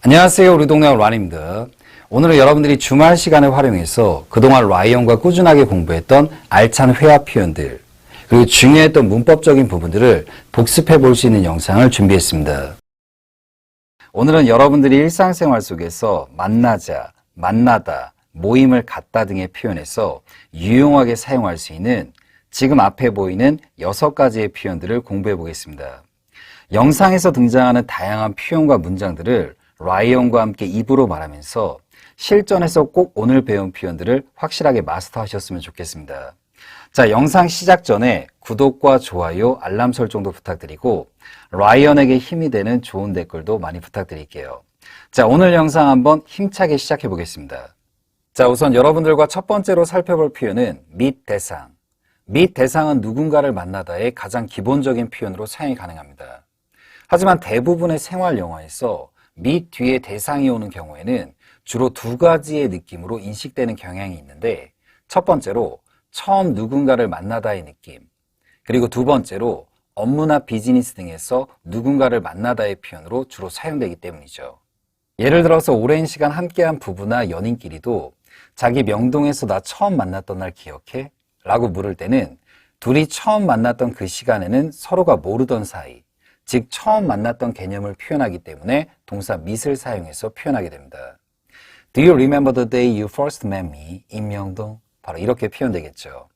안녕하세요. 우리 동네 란입니다. 오늘은 여러분들이 주말 시간을 활용해서 그동안 라이언과 꾸준하게 공부했던 알찬 회화 표현들 그리고 중요했던 문법적인 부분들을 복습해 볼 수 있는 영상을 준비했습니다. 오늘은 여러분들이 일상생활 속에서 만나자, 만나다, 모임을 갖다 등의 표현에서 유용하게 사용할 수 있는 지금 앞에 보이는 6가지의 표현들을 공부해 보겠습니다. 영상에서 등장하는 다양한 표현과 문장들을 라이언과 함께 입으로 말하면서 실전에서 꼭 오늘 배운 표현들을 확실하게 마스터하셨으면 좋겠습니다. 자, 영상 시작 전에 구독과 좋아요, 알람 설정도 부탁드리고 라이언에게 힘이 되는 좋은 댓글도 많이 부탁드릴게요. 자, 오늘 영상 한번 힘차게 시작해 보겠습니다. 자, 우선 여러분들과 첫 번째로 살펴볼 표현은 meet 대상. meet 대상은 누군가를 만나다의 가장 기본적인 표현으로 사용이 가능합니다. 하지만 대부분의 생활 영화에서 meet 뒤에 대상이 오는 경우에는 주로 2가지의 느낌으로 인식되는 경향이 있는데 첫 번째로 처음 누군가를 만나다의 느낌, 그리고 두 번째로 업무나 비즈니스 등에서 누군가를 만나다의 표현으로 주로 사용되기 때문이죠. 예를 들어서 오랜 시간 함께한 부부나 연인끼리도 자기 명동에서 나 처음 만났던 날 기억해? 라고 물을 때는 둘이 처음 만났던 그 시간에는 서로가 모르던 사이, 즉 처음 만났던 개념을 표현하기 때문에 동사 meet을 사용해서 표현하게 됩니다. Do you remember the day you first met me? 임명동. 바로 이렇게 표현되겠죠.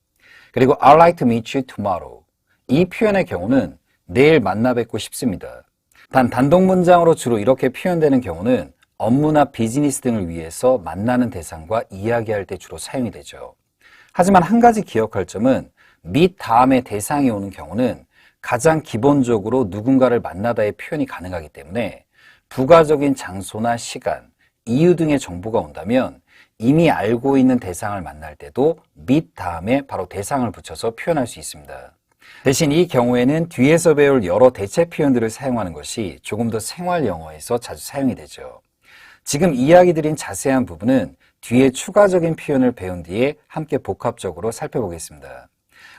그리고 I'd like to meet you tomorrow. 이 표현의 경우는 내일 만나 뵙고 싶습니다. 단 단독 문장으로 주로 이렇게 표현되는 경우는 업무나 비즈니스 등을 위해서 만나는 대상과 이야기할 때 주로 사용이 되죠. 하지만 한 가지 기억할 점은 meet 다음에 대상이 오는 경우는 가장 기본적으로 누군가를 만나다의 표현이 가능하기 때문에 부가적인 장소나 시간, 이유 등의 정보가 온다면 이미 알고 있는 대상을 만날 때도 meet 다음에 바로 대상을 붙여서 표현할 수 있습니다. 대신 이 경우에는 뒤에서 배울 여러 대체 표현들을 사용하는 것이 조금 더 생활 영어에서 자주 사용이 되죠. 지금 이야기 드린 자세한 부분은 뒤에 추가적인 표현을 배운 뒤에 함께 복합적으로 살펴보겠습니다.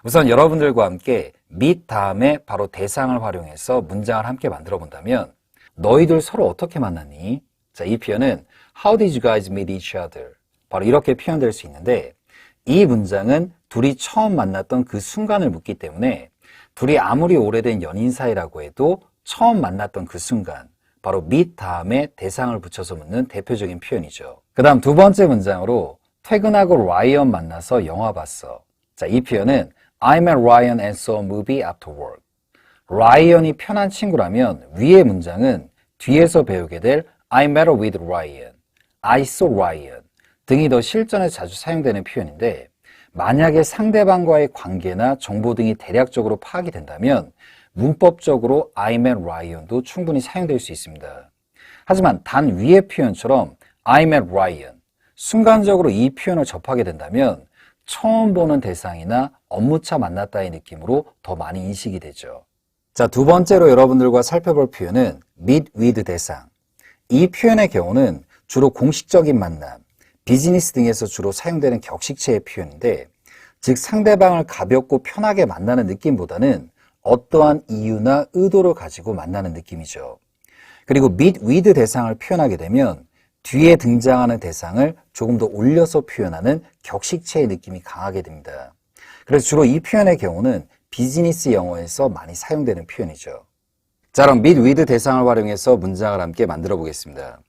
우선 여러분들과 함께 meet 다음에 바로 대상을 활용해서 문장을 함께 만들어 본다면 너희들 서로 어떻게 만났니? 자, 이 표현은 How did you guys meet each other? 바로 이렇게 표현될 수 있는데 이 문장은 둘이 처음 만났던 그 순간을 묻기 때문에 둘이 아무리 오래된 연인 사이라고 해도 처음 만났던 그 순간, 바로 meet 다음에 대상을 붙여서 묻는 대표적인 표현이죠. 그 다음 두 번째 문장으로 퇴근하고 라이언 만나서 영화 봤어. 자, 이 표현은 I met Ryan and saw a movie after work. 라이언이 편한 친구라면 위의 문장은 뒤에서 배우게 될 I met with Ryan, I saw Ryan 등이 더 실전에 자주 사용되는 표현인데 만약에 상대방과의 관계나 정보 등이 대략적으로 파악이 된다면 문법적으로 I met Ryan도 충분히 사용될 수 있습니다. 하지만 단 위의 표현처럼 I met Ryan, 순간적으로 이 표현을 접하게 된다면 처음 보는 대상이나 업무차 만났다의 느낌으로 더 많이 인식이 되죠. 자, 두 번째로 여러분들과 살펴볼 표현은 meet with 대상. 이 표현의 경우는 주로 공식적인 만남, 비즈니스 등에서 주로 사용되는 격식체의 표현인데 즉 상대방을 가볍고 편하게 만나는 느낌보다는 어떠한 이유나 의도를 가지고 만나는 느낌이죠. 그리고 meet with 대상을 표현하게 되면 뒤에 등장하는 대상을 조금 더 올려서 표현하는 격식체의 느낌이 강하게 됩니다. 그래서 주로 이 표현의 경우는 비즈니스 영어에서 많이 사용되는 표현이죠. 자, 그럼 meet with 대상을 활용해서 문장을 함께 만들어 보겠습니다.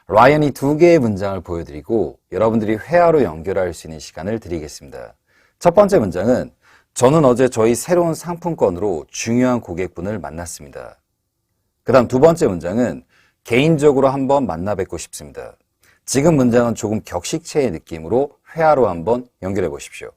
라이언이 2개의 문장을 보여드리고 여러분들이 회화로 연결할 수 있는 시간을 드리겠습니다. 첫 번째 문장은 저는 어제 저희 새로운 상품권으로 중요한 고객분을 만났습니다. 그 다음 두 번째 문장은 개인적으로 한번 만나 뵙고 싶습니다. 지금 문장은 조금 격식체의 느낌으로 회화로 한번 연결해 보십시오.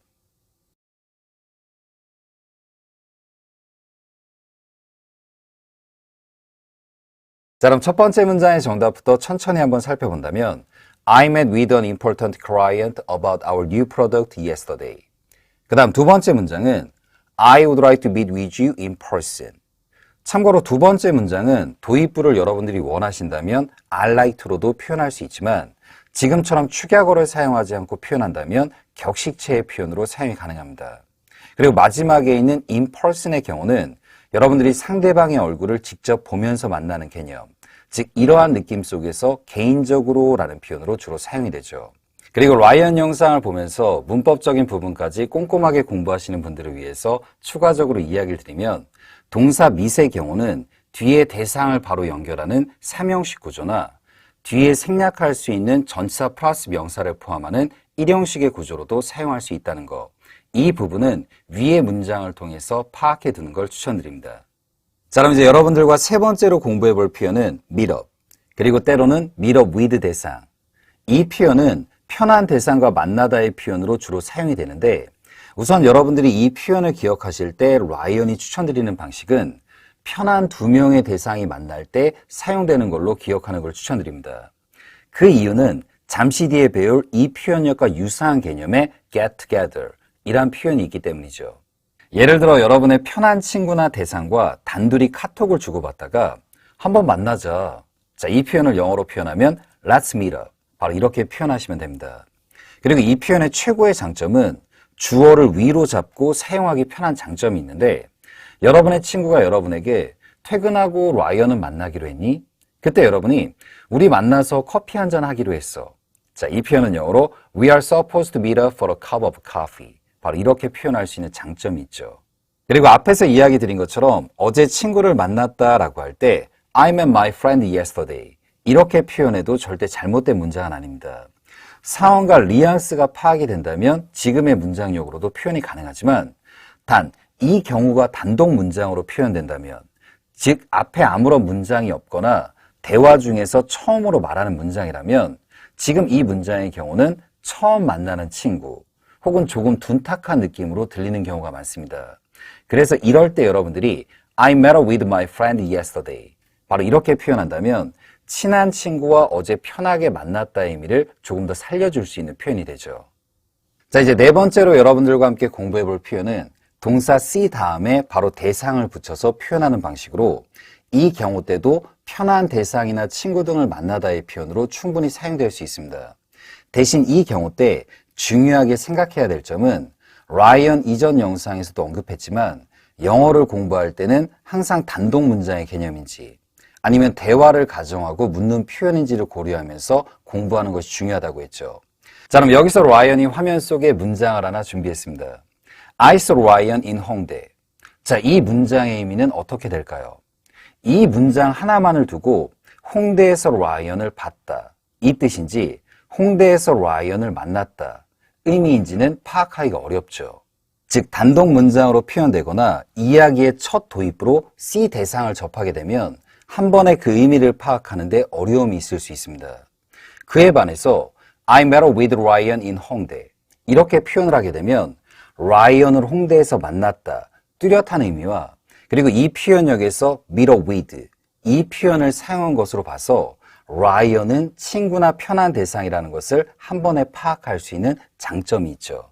자, 그럼 첫 번째 문장의 정답부터 천천히 한번 살펴본다면 I met with an important client about our new product yesterday. 그 다음 두 번째 문장은 I would like to meet with you in person. 참고로 두 번째 문장은 도입부를 여러분들이 원하신다면 I'd like to로도 표현할 수 있지만 지금처럼 축약어를 사용하지 않고 표현한다면 격식체의 표현으로 사용이 가능합니다. 그리고 마지막에 있는 in person의 경우는 여러분들이 상대방의 얼굴을 직접 보면서 만나는 개념, 즉 이러한 느낌 속에서 개인적으로 라는 표현으로 주로 사용이 되죠. 그리고 라이언 영상을 보면서 문법적인 부분까지 꼼꼼하게 공부하시는 분들을 위해서 추가적으로 이야기를 드리면 동사 미세의 경우는 뒤에 대상을 바로 연결하는 삼형식 구조나 뒤에 생략할 수 있는 전치사 플러스 명사를 포함하는 일형식의 구조로도 사용할 수 있다는 거. 이 부분은 위의 문장을 통해서 파악해 두는 걸 추천드립니다. 자, 그럼 이제 여러분들과 세 번째로 공부해 볼 표현은 meet up, 그리고 때로는 meet up with 대상. 이 표현은 편한 대상과 만나다의 표현으로 주로 사용이 되는데 우선 여러분들이 이 표현을 기억하실 때 라이언이 추천드리는 방식은 편한 두 명의 대상이 만날 때 사용되는 걸로 기억하는 걸 추천드립니다. 그 이유는 잠시 뒤에 배울 이 표현력과 유사한 개념의 get together 이란 표현이 있기 때문이죠. 예를 들어 여러분의 편한 친구나 대상과 단둘이 카톡을 주고받다가 한번 만나자. 자, 이 표현을 영어로 표현하면 let's meet up. 바로 이렇게 표현하시면 됩니다. 그리고 이 표현의 최고의 장점은 주어를 위로 잡고 사용하기 편한 장점이 있는데 여러분의 친구가 여러분에게 퇴근하고 라이언은 만나기로 했니? 그때 여러분이 우리 만나서 커피 한잔 하기로 했어. 자, 이 표현은 영어로 We are supposed to meet up for a cup of coffee. 바로 이렇게 표현할 수 있는 장점이 있죠. 그리고 앞에서 이야기 드린 것처럼 어제 친구를 만났다라고 할 때 I met my friend yesterday. 이렇게 표현해도 절대 잘못된 문장은 아닙니다. 상황과 뉘앙스가 파악이 된다면 지금의 문장력으로도 표현이 가능하지만 단 이 경우가 단독 문장으로 표현된다면 즉 앞에 아무런 문장이 없거나 대화 중에서 처음으로 말하는 문장이라면 지금 이 문장의 경우는 처음 만나는 친구 혹은 조금 둔탁한 느낌으로 들리는 경우가 많습니다. 그래서 이럴 때 여러분들이 I met up with my friend yesterday 바로 이렇게 표현한다면 친한 친구와 어제 편하게 만났다의 의미를 조금 더 살려줄 수 있는 표현이 되죠. 자, 이제 네 번째로 여러분들과 함께 공부해 볼 표현은 동사 see 다음에 바로 대상을 붙여서 표현하는 방식으로 이 경우 때도 편한 대상이나 친구 등을 만나다의 표현으로 충분히 사용될 수 있습니다. 대신 이 경우 때 중요하게 생각해야 될 점은 라이언 이전 영상에서도 언급했지만 영어를 공부할 때는 항상 단독 문장의 개념인지 아니면 대화를 가정하고 묻는 표현인지를 고려하면서 공부하는 것이 중요하다고 했죠. 자, 그럼 여기서 라이언이 화면 속에 문장을 하나 준비했습니다. I saw Ryan in Hongdae. 자, 이 문장의 의미는 어떻게 될까요? 이 문장 하나만을 두고 홍대에서 라이언을 봤다. 이 뜻인지 홍대에서 라이언을 만났다. 의미인지는 파악하기가 어렵죠. 즉 단독 문장으로 표현되거나 이야기의 첫 도입부로 see 대상을 접하게 되면 한 번에 그 의미를 파악하는 데 어려움이 있을 수 있습니다. 그에 반해서 I met up with Ryan in Hongdae. 이렇게 표현을 하게 되면 라이언을 홍대에서 만났다. 뚜렷한 의미와 그리고 이 표현력에서 meet up with 이 표현을 사용한 것으로 봐서 라이언은 친구나 편한 대상이라는 것을 한 번에 파악할 수 있는 장점이 있죠.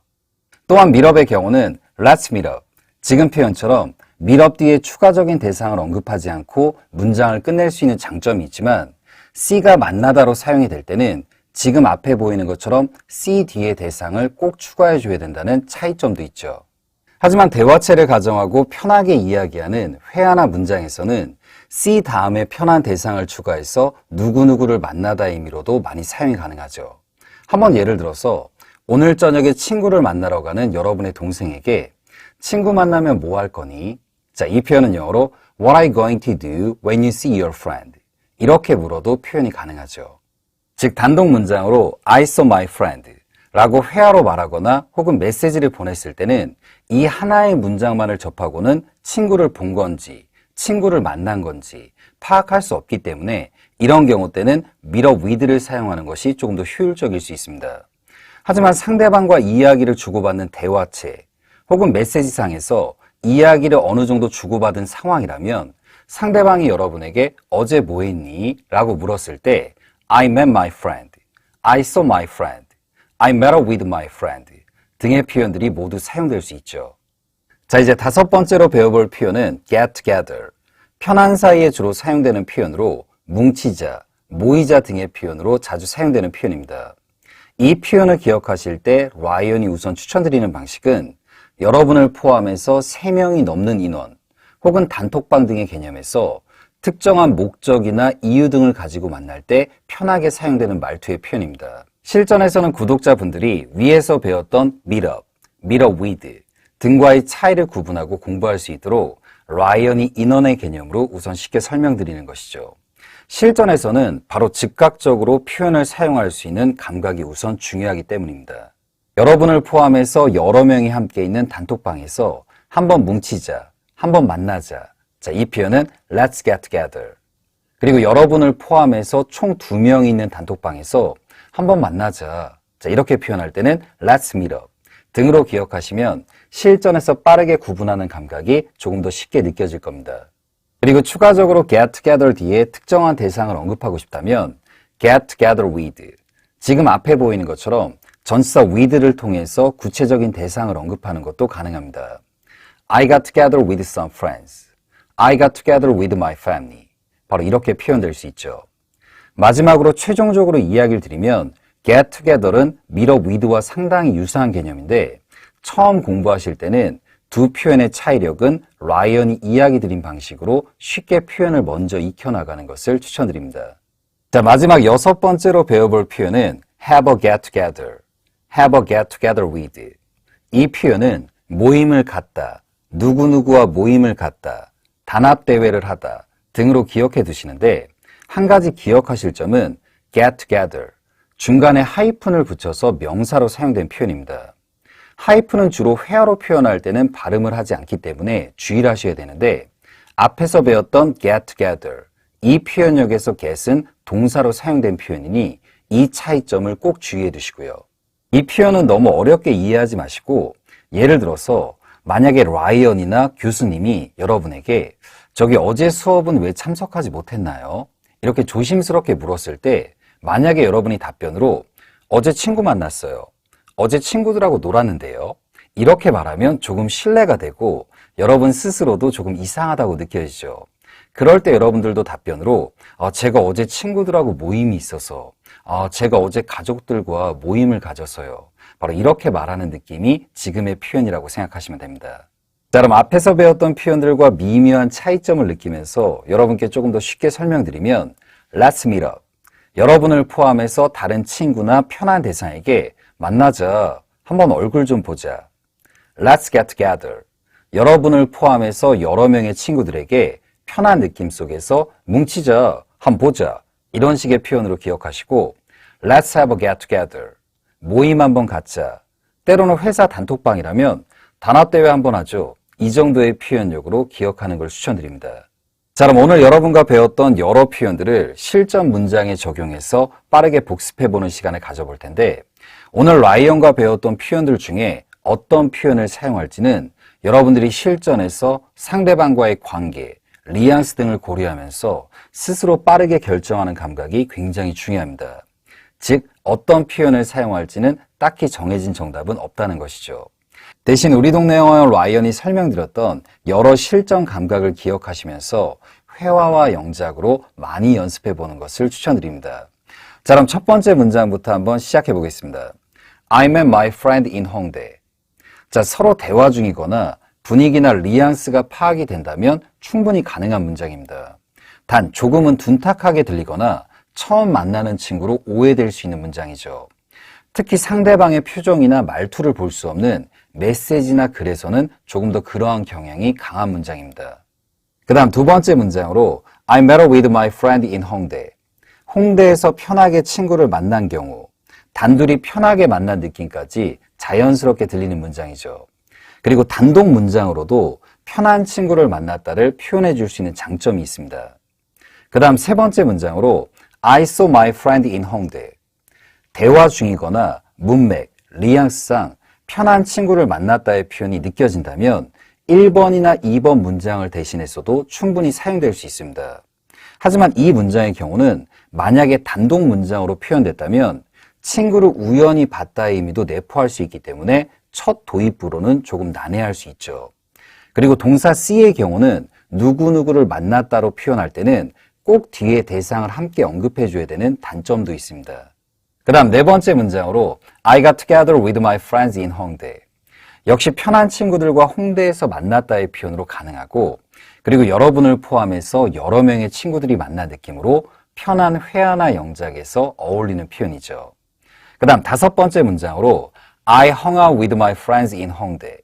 또한 meet up의 경우는 let's meet up. 지금 표현처럼 meet up 뒤에 추가적인 대상을 언급하지 않고 문장을 끝낼 수 있는 장점이 있지만 see가 만나다로 사용이 될 때는 지금 앞에 보이는 것처럼 see 뒤에 대상을 꼭 추가해 줘야 된다는 차이점도 있죠. 하지만 대화체를 가정하고 편하게 이야기하는 회화나 문장에서는 see 다음에 편한 대상을 추가해서 누구누구를 만나다의 의미로도 많이 사용이 가능하죠. 한번 예를 들어서 오늘 저녁에 친구를 만나러 가는 여러분의 동생에게 친구 만나면 뭐 할 거니? 자, 이 표현은 영어로 What are you going to do when you see your friend? 이렇게 물어도 표현이 가능하죠. 즉 단독 문장으로 I saw my friend 라고 회화로 말하거나 혹은 메시지를 보냈을 때는 이 하나의 문장만을 접하고는 친구를 본 건지 친구를 만난 건지 파악할 수 없기 때문에 이런 경우 때는 meet up with를 사용하는 것이 조금 더 효율적일 수 있습니다. 하지만 상대방과 이야기를 주고받는 대화체 혹은 메시지상에서 이야기를 어느 정도 주고받은 상황이라면 상대방이 여러분에게 어제 뭐 했니? 라고 물었을 때 I met my friend, I saw my friend, I met up with my friend 등의 표현들이 모두 사용될 수 있죠. 자, 이제 다섯 번째로 배워볼 표현은 get together. 편한 사이에 주로 사용되는 표현으로 뭉치자, 모이자 등의 표현으로 자주 사용되는 표현입니다. 이 표현을 기억하실 때 라이언이 우선 추천드리는 방식은 여러분을 포함해서 3명이 넘는 인원 혹은 단톡방 등의 개념에서 특정한 목적이나 이유 등을 가지고 만날 때 편하게 사용되는 말투의 표현입니다. 실전에서는 구독자분들이 위에서 배웠던 meet up, meet up with 등과의 차이를 구분하고 공부할 수 있도록 라이언이 인원의 개념으로 우선 쉽게 설명드리는 것이죠. 실전에서는 바로 즉각적으로 표현을 사용할 수 있는 감각이 우선 중요하기 때문입니다. 여러분을 포함해서 여러 명이 함께 있는 단톡방에서 한번 뭉치자, 한번 만나자. 자, 이 표현은 let's get together. 그리고 여러분을 포함해서 총 2명이 있는 단톡방에서 한번 만나자. 자, 이렇게 표현할 때는 let's meet up 등으로 기억하시면 실전에서 빠르게 구분하는 감각이 조금 더 쉽게 느껴질 겁니다. 그리고 추가적으로 get together 뒤에 특정한 대상을 언급하고 싶다면 get together with. 지금 앞에 보이는 것처럼 전치사 with를 통해서 구체적인 대상을 언급하는 것도 가능합니다. I got together with some friends. I got together with my family. 바로 이렇게 표현될 수 있죠. 마지막으로 최종적으로 이야기를 드리면 get together는 meet up with와 상당히 유사한 개념인데 처음 공부하실 때는 두 표현의 차이력은 라이언이 이야기 드린 방식으로 쉽게 표현을 먼저 익혀나가는 것을 추천드립니다. 자, 마지막 6번째로 배워볼 표현은 have a get together, have a get together with. 이 표현은 모임을 갖다, 누구누구와 모임을 갖다, 단합대회를 하다 등으로 기억해 두시는데 한 가지 기억하실 점은 get together, 중간에 하이픈을 붙여서 명사로 사용된 표현입니다. 하이픈은 주로 회화로 표현할 때는 발음을 하지 않기 때문에 주의를 하셔야 되는데 앞에서 배웠던 get together, 이 표현력에서 get은 동사로 사용된 표현이니 이 차이점을 꼭 주의해 두시고요. 이 표현은 너무 어렵게 이해하지 마시고 예를 들어서 만약에 라이언이나 교수님이 여러분에게 저기 어제 수업은 왜 참석하지 못했나요? 이렇게 조심스럽게 물었을 때 만약에 여러분이 답변으로 어제 친구 만났어요. 어제 친구들하고 놀았는데요. 이렇게 말하면 조금 신뢰가 되고 여러분 스스로도 조금 이상하다고 느껴지죠. 그럴 때 여러분들도 답변으로 제가 어제 친구들하고 모임이 있어서 제가 어제 가족들과 모임을 가졌어요. 바로 이렇게 말하는 느낌이 지금의 표현이라고 생각하시면 됩니다. 자, 그럼 앞에서 배웠던 표현들과 미묘한 차이점을 느끼면서 여러분께 조금 더 쉽게 설명드리면 Let's meet up. 여러분을 포함해서 다른 친구나 편한 대상에게 만나자. 한번 얼굴 좀 보자. Let's get together. 여러분을 포함해서 여러 명의 친구들에게 편한 느낌 속에서 뭉치자. 한번 보자. 이런 식의 표현으로 기억하시고 Let's have a get together. 모임 한번 갖자. 때로는 회사 단톡방이라면 단합대회 한번 하죠. 이 정도의 표현력으로 기억하는 걸 추천드립니다. 자, 그럼 오늘 여러분과 배웠던 여러 표현들을 실전 문장에 적용해서 빠르게 복습해보는 시간을 가져볼 텐데 오늘 라이언과 배웠던 표현들 중에 어떤 표현을 사용할지는 여러분들이 실전에서 상대방과의 관계, 뉘앙스 등을 고려하면서 스스로 빠르게 결정하는 감각이 굉장히 중요합니다. 즉, 어떤 표현을 사용할지는 딱히 정해진 정답은 없다는 것이죠. 대신 우리 동네 영어 라이언이 설명드렸던 여러 실전 감각을 기억하시면서 회화와 영작으로 많이 연습해 보는 것을 추천드립니다. 자, 그럼 첫 번째 문장부터 한번 시작해 보겠습니다. I met my friend in Hongdae. 자, 서로 대화 중이거나 분위기나 뉘앙스가 파악이 된다면 충분히 가능한 문장입니다. 단 조금은 둔탁하게 들리거나 처음 만나는 친구로 오해될 수 있는 문장이죠. 특히 상대방의 표정이나 말투를 볼 수 없는 메시지나 글에서는 조금 더 그러한 경향이 강한 문장입니다. 그 다음 두 번째 문장으로 I met with my friend in Hongdae. 홍대에서 편하게 친구를 만난 경우 단둘이 편하게 만난 느낌까지 자연스럽게 들리는 문장이죠. 그리고 단독 문장으로도 편한 친구를 만났다를 표현해 줄 수 있는 장점이 있습니다. 그 다음 세 번째 문장으로 I saw my friend in Hongdae. 대화 중이거나 문맥, 뉘앙스상 편한 친구를 만났다의 표현이 느껴진다면 1번이나 2번 문장을 대신해서도 충분히 사용될 수 있습니다. 하지만 이 문장의 경우는 만약에 단독 문장으로 표현됐다면 친구를 우연히 봤다의 의미도 내포할 수 있기 때문에 첫 도입부로는 조금 난해할 수 있죠. 그리고 동사 C의 경우는 누구누구를 만났다로 표현할 때는 꼭 뒤에 대상을 함께 언급해 줘야 되는 단점도 있습니다. 그 다음 네 번째 문장으로 I got together with my friends in Hongdae. 역시 편한 친구들과 홍대에서 만났다의 표현으로 가능하고 그리고 여러분을 포함해서 여러 명의 친구들이 만난 느낌으로 편한 회화나 영작에서 어울리는 표현이죠. 그 다음 5번째 문장으로 I hung out with my friends in Hongdae.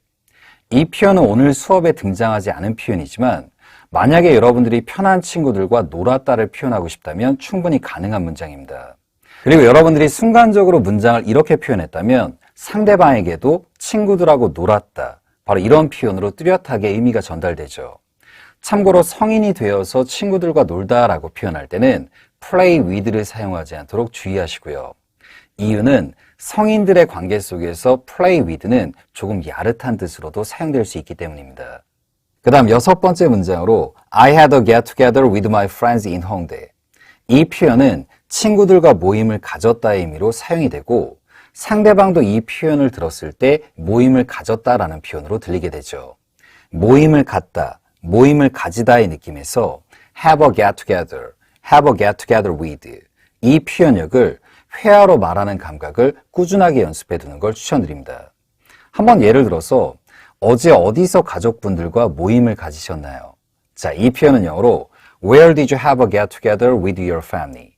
이 표현은 오늘 수업에 등장하지 않은 표현이지만 만약에 여러분들이 편한 친구들과 놀았다를 표현하고 싶다면 충분히 가능한 문장입니다. 그리고 여러분들이 순간적으로 문장을 이렇게 표현했다면 상대방에게도 친구들하고 놀았다. 바로 이런 표현으로 뚜렷하게 의미가 전달되죠. 참고로 성인이 되어서 친구들과 놀다라고 표현할 때는 play with를 사용하지 않도록 주의하시고요. 이유는 성인들의 관계 속에서 play with는 조금 야릇한 뜻으로도 사용될 수 있기 때문입니다. 그 다음 6번째 문장으로 I had a get together with my friends in Hongdae. 이 표현은 친구들과 모임을 가졌다의 의미로 사용이 되고 상대방도 이 표현을 들었을 때 모임을 가졌다라는 표현으로 들리게 되죠. 모임을 갖다, 모임을 가지다의 느낌에서 have a get together, have a get together with 이 표현력을 회화로 말하는 감각을 꾸준하게 연습해 두는 걸 추천드립니다. 한번 예를 들어서 어제 어디서 가족분들과 모임을 가지셨나요? 자, 이 표현은 영어로 Where did you have a get together with your family?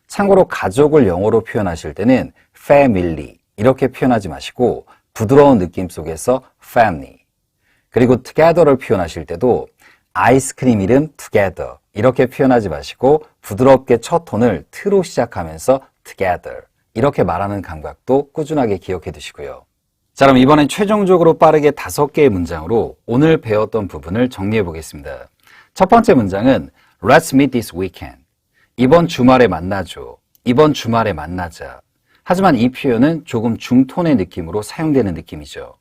참고로 가족을 영어로 표현하실 때는 family 이렇게 표현하지 마시고 부드러운 느낌 속에서 family 그리고 together를 표현하실 때도 아이스크림 이름 together 이렇게 표현하지 마시고 부드럽게 첫 톤을 t로 시작하면서 together 이렇게 말하는 감각도 꾸준하게 기억해 두시고요. 자, 그럼 이번엔 최종적으로 빠르게 5개의 문장으로 오늘 배웠던 부분을 정리해 보겠습니다. 첫 번째 문장은 Let's meet this weekend. 이번 주말에 만나죠. 이번 주말에 만나자. 하지만 이 표현은 조금 중톤의 느낌으로 사용되는 느낌이죠.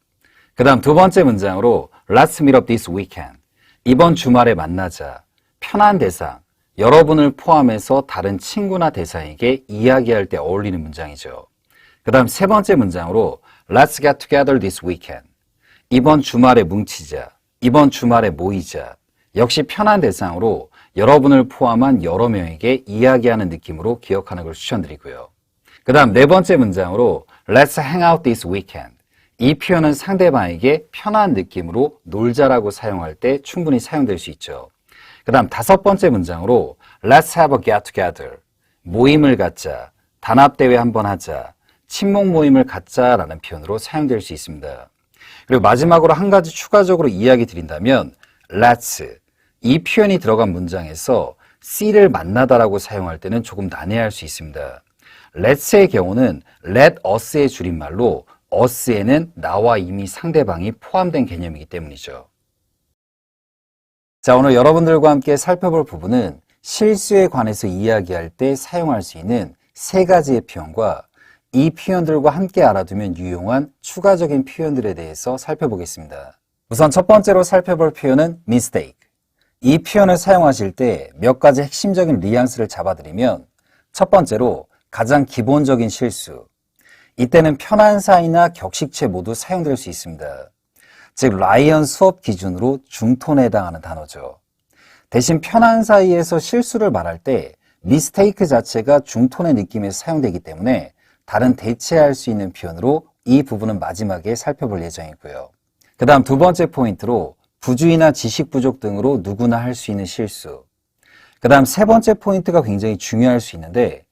그 다음 2번째 문장으로 Let's meet up this weekend. 이번 주말에 만나자. 편한 대상, 여러분을 포함해서 다른 친구나 대상에게 이야기할 때 어울리는 문장이죠. 그 다음 3번째 문장으로 Let's get together this weekend. 이번 주말에 뭉치자. 이번 주말에 모이자. 역시 편한 대상으로 여러분을 포함한 여러 명에게 이야기하는 느낌으로 기억하는 걸 추천드리고요. 그 다음 4번째 문장으로 Let's hang out this weekend. 이 표현은 상대방에게 편한 느낌으로 놀자라고 사용할 때 충분히 사용될 수 있죠. 그 다음 5번째 문장으로 Let's have a get together. 모임을 갖자. 단합대회 한번 하자. 친목 모임을 갖자라는 표현으로 사용될 수 있습니다. 그리고 마지막으로 한 가지 추가적으로 이야기 드린다면 Let's 이 표현이 들어간 문장에서 C를 만나다라고 사용할 때는 조금 난해할 수 있습니다. Let's의 경우는 Let us의 줄임말로 us에는 나와 이미 상대방이 포함된 개념이기 때문이죠. 자, 오늘 여러분들과 함께 살펴볼 부분은 실수에 관해서 이야기할 때 사용할 수 있는 3가지의 표현과 이 표현들과 함께 알아두면 유용한 추가적인 표현들에 대해서 살펴보겠습니다. 우선 첫 번째로 살펴볼 표현은 mistake. 이 표현을 사용하실 때 몇 가지 핵심적인 뉘앙스를 잡아드리면 첫 번째로 가장 기본적인 실수. 이때는 편한 사이나 격식체 모두 사용될 수 있습니다. 즉 라이언 수업 기준으로 중톤에 해당하는 단어죠. 대신 편한 사이에서 실수를 말할 때 mistake 자체가 중톤의 느낌에서 사용되기 때문에 다른 대체할 수 있는 표현으로 이 부분은 마지막에 살펴볼 예정이고요. 그 다음 2번째 포인트로 부주의나 지식 부족 등으로 누구나 할 수 있는 실수. 그 다음 3번째 포인트가 굉장히 중요할 수 있는데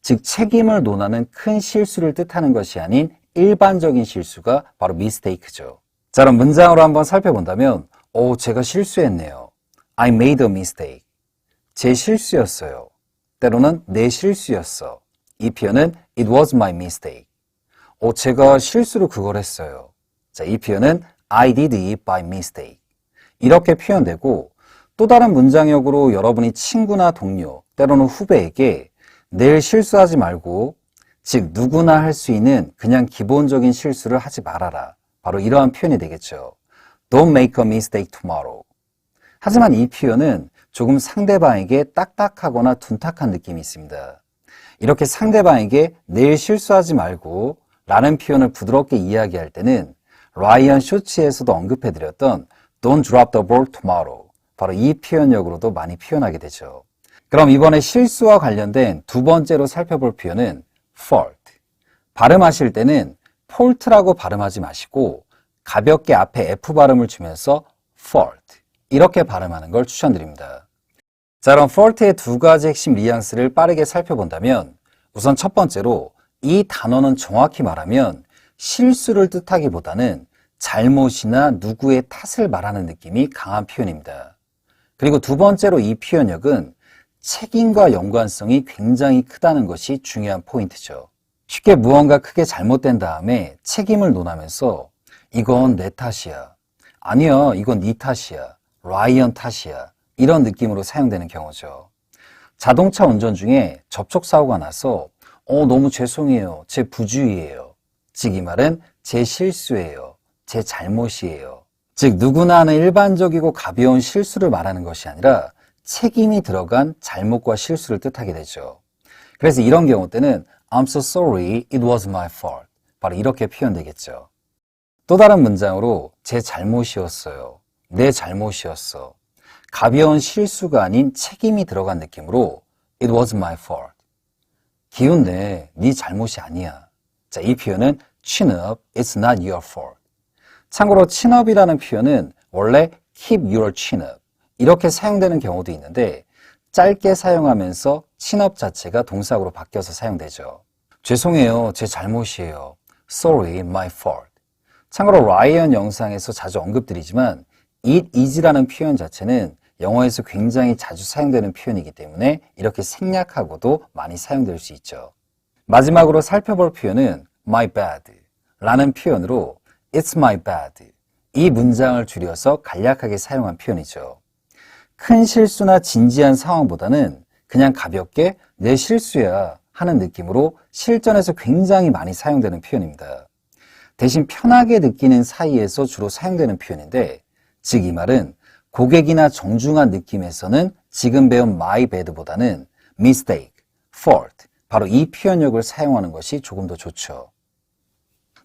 즉 책임을 논하는 큰 실수를 뜻하는 것이 아닌 일반적인 실수가 바로 mistake죠. 자, 그럼 문장으로 한번 살펴본다면 제가 실수했네요. I made a mistake. 제 실수였어요. 때로는 내 실수였어. 이 표현은 It was my mistake. 제가 실수로 그걸 했어요. 자, 이 표현은 I did it by mistake. 이렇게 표현되고 또 다른 문장역으로 여러분이 친구나 동료, 때로는 후배에게 내일 실수하지 말고 즉 누구나 할 수 있는 그냥 기본적인 실수를 하지 말아라. 바로 이러한 표현이 되겠죠. Don't make a mistake tomorrow. 하지만 이 표현은 조금 상대방에게 딱딱하거나 둔탁한 느낌이 있습니다. 이렇게 상대방에게 내일 실수하지 말고 라는 표현을 부드럽게 이야기할 때는 라이언 쇼츠에서도 언급해드렸던 Don't drop the ball tomorrow. 바로 이 표현력으로도 많이 표현하게 되죠. 그럼 이번에 실수와 관련된 2번째로 살펴볼 표현은 fault. 발음하실 때는 fault라고 발음하지 마시고 가볍게 앞에 F 발음을 주면서 fault 이렇게 발음하는 걸 추천드립니다. 자, 그럼 forte의 두 가지 핵심 뉘앙스를 빠르게 살펴본다면 우선 첫 번째로 이 단어는 정확히 말하면 실수를 뜻하기보다는 잘못이나 누구의 탓을 말하는 느낌이 강한 표현입니다. 그리고 두 번째로 이 표현력은 책임과 연관성이 굉장히 크다는 것이 중요한 포인트죠. 쉽게 무언가 크게 잘못된 다음에 책임을 논하면서 이건 내 탓이야. 아니야, 이건 네 탓이야. 라이언 탓이야. 이런 느낌으로 사용되는 경우죠. 자동차 운전 중에 접촉사고가 나서 너무 죄송해요. 제 부주의예요. 즉 이 말은 제 실수예요. 제 잘못이에요. 즉 누구나 하는 일반적이고 가벼운 실수를 말하는 것이 아니라 책임이 들어간 잘못과 실수를 뜻하게 되죠. 그래서 이런 경우 때는 I'm so sorry, it was my fault. 바로 이렇게 표현되겠죠. 또 다른 문장으로 제 잘못이었어요. 내 잘못이었어. 가벼운 실수가 아닌 책임이 들어간 느낌으로 It was my fault. 기운내, 네 잘못이 아니야. 자, 이 표현은 chin up, it's not your fault. 참고로 chin up이라는 표현은 원래 keep your chin up 이렇게 사용되는 경우도 있는데 짧게 사용하면서 chin up 자체가 동사구로 바뀌어서 사용되죠. 죄송해요, 제 잘못이에요. Sorry, my fault. 참고로 라이언 영상에서 자주 언급드리지만 it is라는 표현 자체는 영어에서 굉장히 자주 사용되는 표현이기 때문에 이렇게 생략하고도 많이 사용될 수 있죠. 마지막으로 살펴볼 표현은 my bad 라는 표현으로 it's my bad 이 문장을 줄여서 간략하게 사용한 표현이죠. 큰 실수나 진지한 상황보다는 그냥 가볍게 내 실수야 하는 느낌으로 실전에서 굉장히 많이 사용되는 표현입니다. 대신 편하게 느끼는 사이에서 주로 사용되는 표현인데 즉 이 말은 고객이나 정중한 느낌에서는 지금 배운 my bad보다는 mistake, fault 바로 이 표현력을 사용하는 것이 조금 더 좋죠.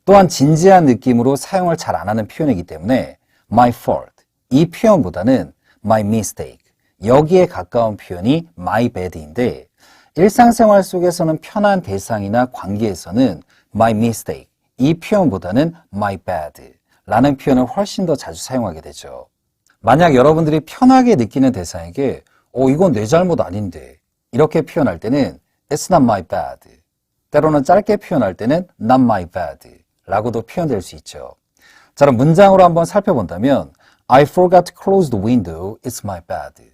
또한 진지한 느낌으로 사용을 잘 안 하는 표현이기 때문에 my fault 이 표현보다는 my mistake 여기에 가까운 표현이 my bad인데 일상생활 속에서는 편한 대상이나 관계에서는 my mistake 이 표현보다는 my bad 라는 표현을 훨씬 더 자주 사용하게 되죠. 만약 여러분들이 편하게 느끼는 대상에게 이건 내 잘못 아닌데 이렇게 표현할 때는 It's not my bad 때로는 짧게 표현할 때는 Not my bad 라고도 표현될 수 있죠. 자, 그럼 문장으로 한번 살펴본다면 I forgot to close the window, it's my bad.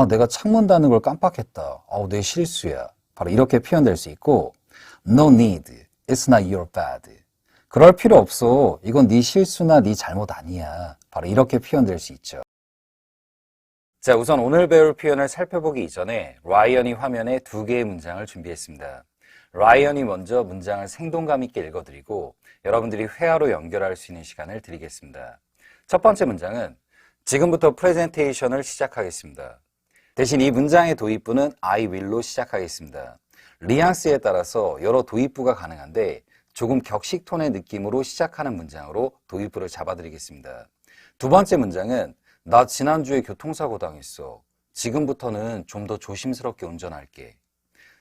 내가 창문 닫는 걸 깜빡했다. 내 실수야. 바로 이렇게 표현될 수 있고 No need, it's not your bad. 그럴 필요 없어. 이건 네 실수나 네 잘못 아니야. 바로 이렇게 표현될 수 있죠. 자, 우선 오늘 배울 표현을 살펴보기 이전에 라이언이 화면에 두 개의 문장을 준비했습니다. 라이언이 먼저 문장을 생동감 있게 읽어드리고 여러분들이 회화로 연결할 수 있는 시간을 드리겠습니다. 첫 번째 문장은 지금부터 프레젠테이션을 시작하겠습니다. 대신 이 문장의 도입부는 I will로 시작하겠습니다. 뉘앙스에 따라서 여러 도입부가 가능한데 조금 격식 톤의 느낌으로 시작하는 문장으로 도입부를 잡아드리겠습니다. 두 번째 문장은 나 지난주에 교통사고 당했어. 지금부터는 좀 더 조심스럽게 운전할게.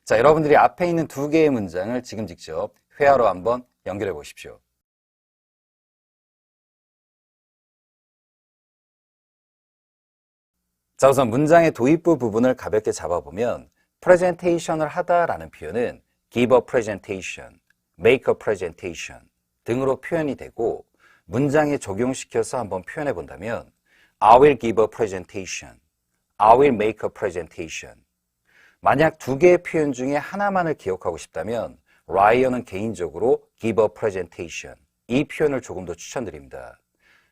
자, 여러분들이 앞에 있는 두 개의 문장을 지금 직접 회화로 한번 연결해 보십시오. 자, 우선 문장의 도입부 부분을 가볍게 잡아보면 프레젠테이션을 하다라는 표현은 give a presentation, make a presentation 등으로 표현이 되고 문장에 적용시켜서 한번 표현해 본다면 I will give a presentation, I will make a presentation. 만약 두 개의 표현 중에 하나만을 기억하고 싶다면 라이언은 개인적으로 give a presentation 이 표현을 조금 더 추천드립니다.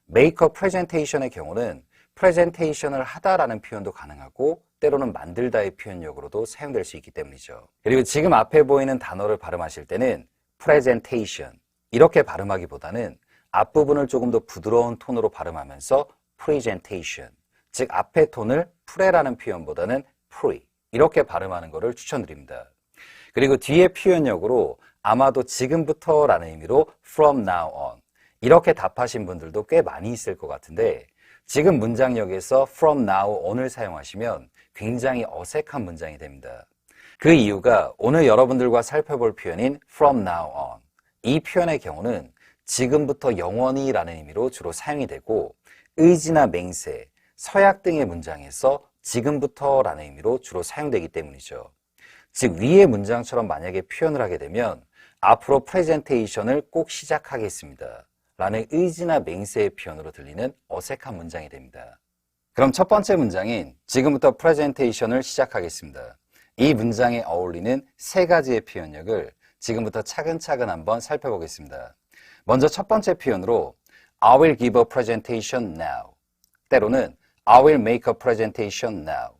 make a presentation의 경우는 프레젠테이션을 하다라는 표현도 가능하고 때로는 만들다의 표현력으로도 사용될 수 있기 때문이죠. 그리고 지금 앞에 보이는 단어를 발음하실 때는 presentation 이렇게 발음하기보다는 앞부분을 조금 더 부드러운 톤으로 발음하면서 presentation 즉 앞의 톤을 pre라는 표현보다는 pre 이렇게 발음하는 것을 추천드립니다. 그리고 뒤에 표현력으로 아마도 지금부터라는 의미로 from now on 이렇게 답하신 분들도 꽤 많이 있을 것 같은데 지금 문장력에서 from now on을 사용하시면 굉장히 어색한 문장이 됩니다. 그 이유가 오늘 여러분들과 살펴볼 표현인 from now on 이 표현의 경우는 지금부터 영원히 라는 의미로 주로 사용이 되고 의지나 맹세, 서약 등의 문장에서 지금부터라는 의미로 주로 사용되기 때문이죠. 즉 위의 문장처럼 만약에 표현을 하게 되면 앞으로 프레젠테이션을 꼭 시작하겠습니다 라는 의지나 맹세의 표현으로 들리는 어색한 문장이 됩니다. 그럼 첫 번째 문장인 지금부터 프레젠테이션을 시작하겠습니다. 이 문장에 어울리는 세 가지의 표현력을 지금부터 차근차근 한번 살펴보겠습니다. 먼저 첫 번째 표현으로 I will give a presentation now. 때로는 I will make a presentation now.